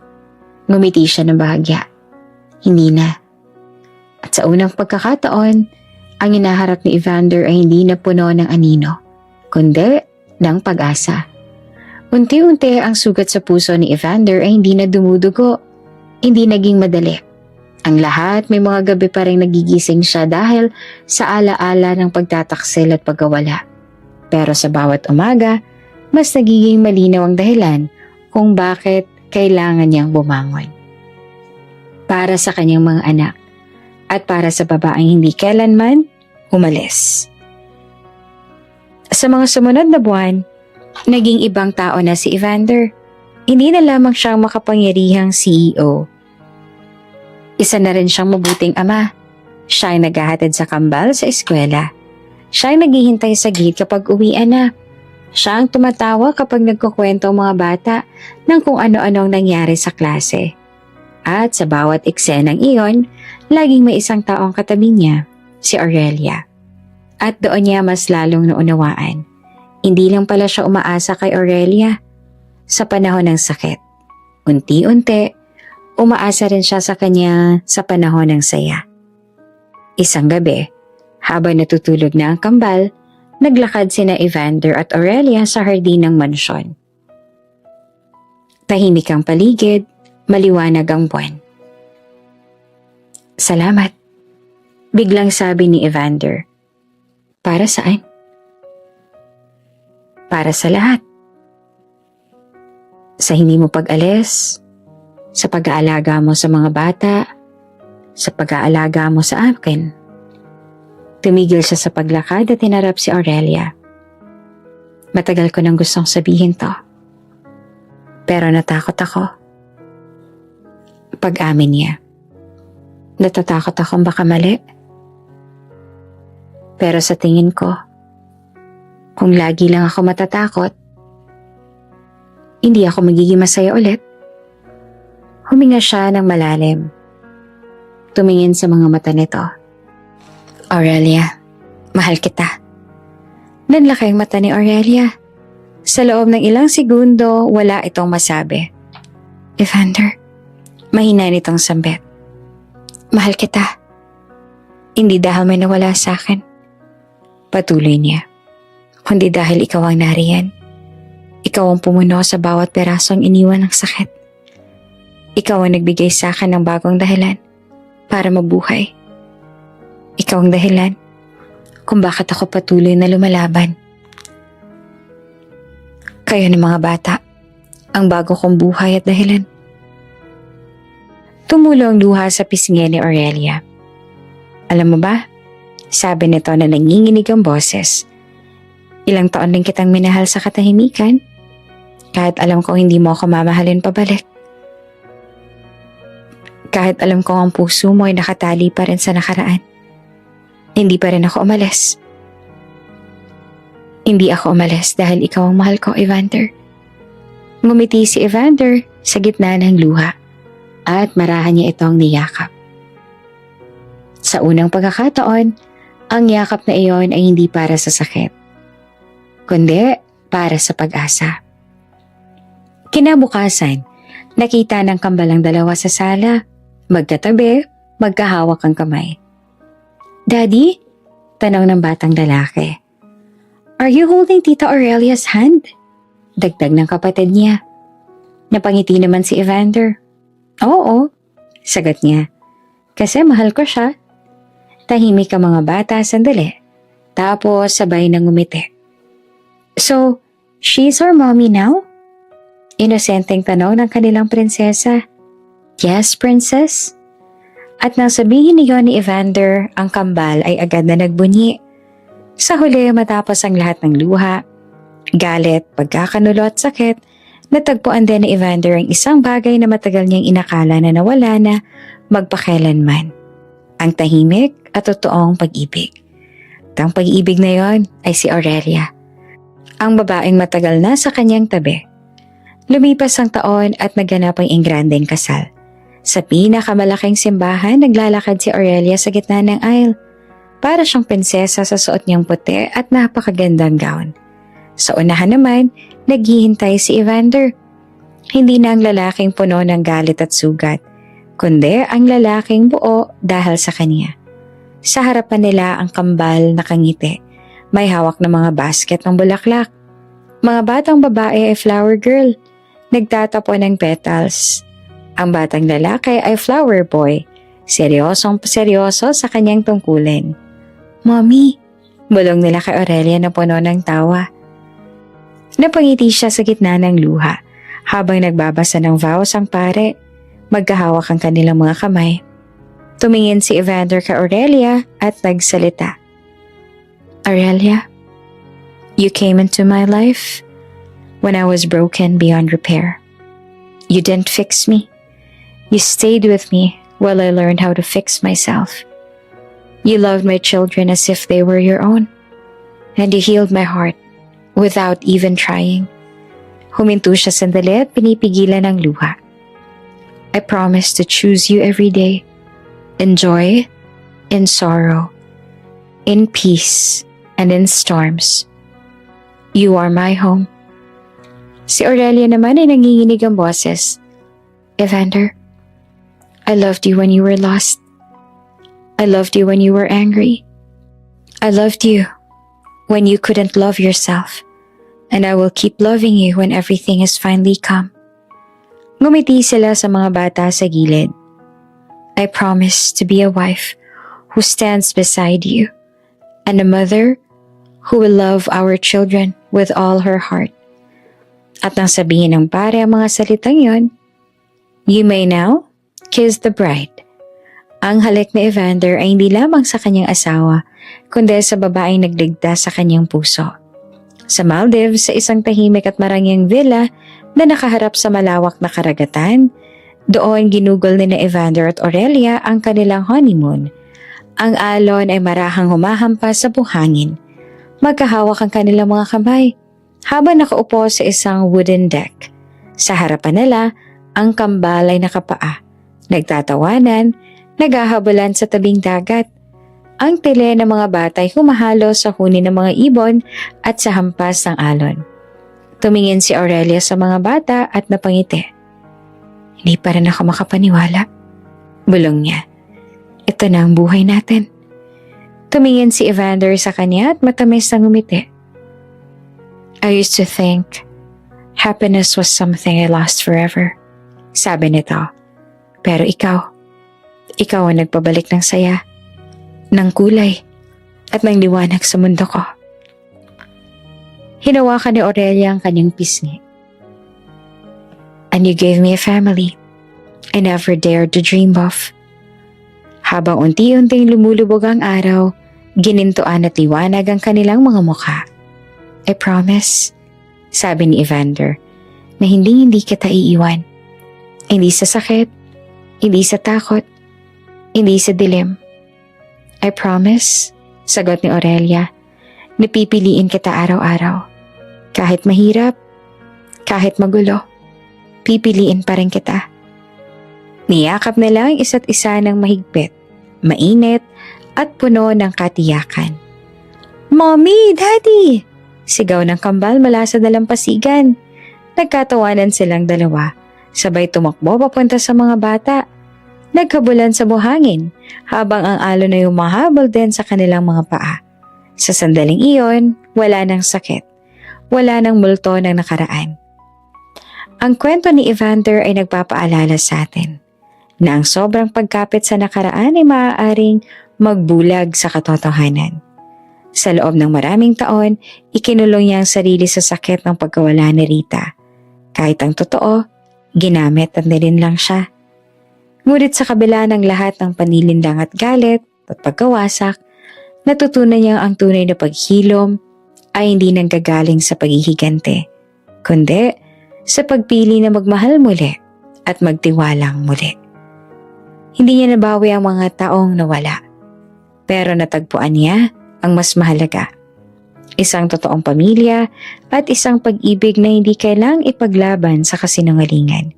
ngumiti siya ng bahagya. Hindi na. At sa unang pagkakataon, ang hinaharap ni Evander ay hindi na puno ng anino, kundi ng pag-asa. Unti-unti ang sugat sa puso ni Evander ay hindi na dumudugo, hindi naging madali. Ang lahat may mga gabi pa rin nagigising siya dahil sa alaala ng pagtataksil at pagkawala. Pero sa bawat umaga, mas nagiging malinaw ang dahilan kung bakit kailangan niyang bumangon. Para sa kanyang mga anak at para sa babaeng hindi kailanman umalis. Sa mga sumunod na buwan, naging ibang tao na si Evander. Hindi na lamang siyang makapangyarihang CEO. Isa na rin siyang mabuting ama. Siya ang naghahatid sa kambal sa eskwela. Siya ang naghihintay sa gate kapag uwian na. Siya ang tumatawa kapag nagkukwento ang mga bata ng kung ano-anong nangyari sa klase. At sa bawat eksenang iyon, laging may isang taong katabi niya, si Aurelia. At doon niya mas lalong naunawaan. Hindi lang pala siya umaasa kay Aurelia. Sa panahon ng sakit, unti-unti, umaasa rin siya sa kanya sa panahon ng saya. Isang gabi, habang natutulog na ang kambal, naglakad sina Evander at Aurelia sa hardin ng mansyon. Tahimik ang paligid, maliwanag ang buwan. Salamat, biglang sabi ni Evander. Para saan? Para sa lahat. Sa hindi mo pag-alis, sa pag-aalaga mo sa mga bata, sa pag-aalaga mo sa akin. Tumigil siya sa paglakad at hinarap si Aurelia. Matagal ko nang gustong sabihin to. Pero natakot ako. Pag-amin niya. Natatakot akong baka mali. Pero sa tingin ko, kung lagi lang ako matatakot, hindi ako magiging masaya ulit. Huminga siya ng malalim. Tumingin sa mga mata nito. Aurelia, mahal kita. Nanlaki ang mata ni Aurelia. Sa loob ng ilang segundo, wala itong masabi. Evander, mahina nitong sambit. Mahal kita. Hindi dahil may nawala sa akin. Patuloy niya. Kundi dahil ikaw ang nariyan. Ikaw ang pumuno sa bawat perasong iniwan ng sakit. Ikaw ang nagbigay sa akin ng bagong dahilan para mabuhay. Ikaw ang dahilan kung bakit ako patuloy na lumalaban. Kayo ng mga bata, ang bago kong buhay at dahilan. Tumulo ang luha sa pisngi ni Aurelia. Alam mo ba, sabi nito na nanginginig ang boses. Ilang taon din kitang minahal sa katahimikan, kahit alam kong hindi mo ako mamahalin pabalik. Kahit alam kong ang puso mo ay nakatali pa rin sa nakaraan. Hindi pa rin ako umalis. Hindi ako umalis dahil ikaw ang mahal ko, Evander. Ngumiti si Evander sa gitna ng luha at marahan niya itong niyakap. Sa unang pagkakataon, ang yakap na iyon ay hindi para sa sakit, kundi para sa pag-asa. Kinabukasan, nakita ng kambalang dalawa sa sala, magkatabi, magkahawak ang kamay. Daddy? Tanong ng batang lalaki. Are you holding Tita Aurelia's hand? Dagdag ng kapatid niya. Napangiti naman si Evander. Oo, sagot niya. Kasi mahal ko siya. Tahimik ang mga bata sandali. Tapos sabay nang ngumiti. So, she's our mommy now? Inosenteng tanong ng kanilang prinsesa. Yes, princess. At nang sabihin niyon ni Evander, ang kambal ay agad na nagbunyi. Sa huli matapos ang lahat ng luha, galit, pagkakanulo at sakit, natagpuan din ni Evander ang isang bagay na matagal niyang inakala na nawala na magpakailanman. Ang tahimik at totoong pag-ibig. At ang pag-ibig na yon ay si Aurelia. Ang babaeng matagal na sa kanyang tabi. Lumipas ang taon at naganap ang ingrandeng kasal. Sa pinakamalaking simbahan, naglalakad si Aurelia sa gitna ng aisle. Para siyang prinsesa sa suot niyang puti at napakagandang gown. Sa unahan naman, naghihintay si Evander. Hindi na ang lalaking puno ng galit at sugat, kundi ang lalaking buo dahil sa kanya. Sa harapan nila ang kambal na kangiti. May hawak na mga basket ng bulaklak. Mga batang babae ay flower girl. Nagtatapon ng petals. Ang batang lalaki ay flower boy. Seryosong seryoso sa kanyang tungkulin. Mommy, bulong nila kay Aurelia na puno ng tawa. Napangiti siya sa gitna ng luha habang nagbabasa ng vows ang pare. Magkahawak ang kanilang mga kamay. Tumingin si Evander kay Aurelia at nagsalita. Aurelia, you came into my life when I was broken beyond repair. You didn't fix me. You stayed with me while I learned how to fix myself. You loved my children as if they were your own, and you healed my heart without even trying. Huminto siya sandali at pinipigilan ng luha. I promise to choose you every day, in joy, in sorrow, in peace, and in storms. You are my home. Si Aurelia naman ay nanginginig ang boses. Evander, I loved you when you were lost. I loved you when you were angry. I loved you when you couldn't love yourself. And I will keep loving you when everything is finally calm. Ngumiti sila sa mga bata sa gilid. I promise to be a wife who stands beside you, and a mother who will love our children with all her heart. At nang sabihin ng pare ang mga salitang yon, you may now kiss the bride. Ang halik ni Evander ay hindi lamang sa kanyang asawa, kundi sa babaeng nagligtas sa kanyang puso. Sa Maldives, sa isang tahimik at marangyang villa na nakaharap sa malawak na karagatan, doon ginugol ni Evander at Aurelia ang kanilang honeymoon. Ang alon ay marahang humahampas sa buhangin. Magkahawak ang kanilang mga kamay habang nakaupo sa isang wooden deck. Sa harapan nila, ang kambal ay nakapaa. Nagtatawanan, naghahabulan sa tabing dagat. Ang tile ng mga bata ay humahalo sa huni ng mga ibon at sa hampas ng alon. Tumingin si Aurelia sa mga bata at napangiti. Hindi pa rin ako makapaniwala. Bulong niya. Ito na ang buhay natin. Tumingin si Evander sa kanya at matamis na ngumiti. I used to think happiness was something I lost forever. Sabi nito. Pero ikaw ang nagpabalik ng saya, ng kulay, at ng liwanag sa mundo ko. Hinawakan ni Aurelia ang kanyang pisngi. And you gave me a family I never dared to dream of. Habang unti-unting lumulubog ang araw, ginintuan at liwanag ang kanilang mga mukha. I promise, sabi ni Evander, na hindi kita iiwan. Hindi sa sakit, hindi sa takot, hindi sa dilim. I promise, sagot ni Aurelia, na pipiliin kita araw-araw. Kahit mahirap, kahit magulo, pipiliin pa rin kita. Niyakap nila ang isa't isa ng mahigpit, mainit, at puno ng katiyakan. Mommy! Daddy! Sigaw ng kambal mula sa dalampasigan. Nagkatawanan silang dalawa, sabay tumakbo papunta sa mga bata. Nagkabulan sa buhangin habang ang alon ay humahabol din sa kanilang mga paa. Sa sandaling iyon, wala nang sakit. Wala nang multo ng nakaraan. Ang kwento ni Evander ay nagpapaalala sa atin na ang sobrang pagkapit sa nakaraan ay maaaring magbulag sa katotohanan. Sa loob ng maraming taon, ikinulong niya ang sarili sa sakit ng pagkawala ni Rita. Kahit ang totoo, ginamit at nilinlang siya. Ngunit sa kabila ng lahat ng panilindang at galit at pagkawasak, natutunan niya ang tunay na paghilom ay hindi nanggagaling sa paghihigante, kundi sa pagpili na magmahal muli at magtiwalang muli. Hindi niya nabawi ang mga taong nawala, pero natagpuan niya ang mas mahalaga. Isang totoong pamilya at isang pag-ibig na hindi kailang ipaglaban sa kasinungalingan.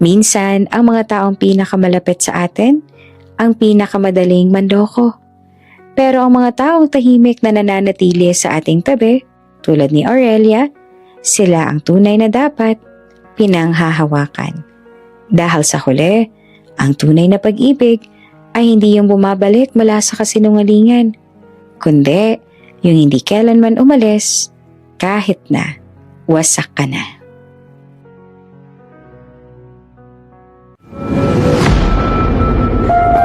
Minsan, ang mga taong pinakamalapit sa atin, ang pinakamadaling manloko. Pero ang mga taong tahimik na nananatili sa ating tabi, tulad ni Aurelia, sila ang tunay na dapat pinanghahawakan. Dahil sa huli, ang tunay na pag-ibig ay hindi yung bumabalik mula sa kasinungalingan, kundi yung hindi kailanman umalis kahit na wasak ka na.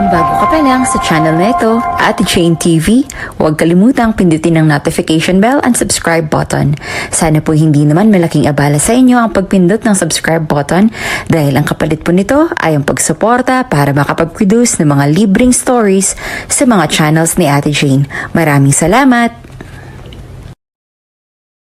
Bago ka pa lang sa channel na ito, Ate Jane TV, huwag kalimutang pindutin ang notification bell and subscribe button. Sana po hindi naman malaking abala sa inyo ang pagpindot ng subscribe button dahil ang kapalit po nito ay ang pagsuporta para makapag-produce ng mga libreng stories sa mga channels ni Ate Jane. Maraming salamat!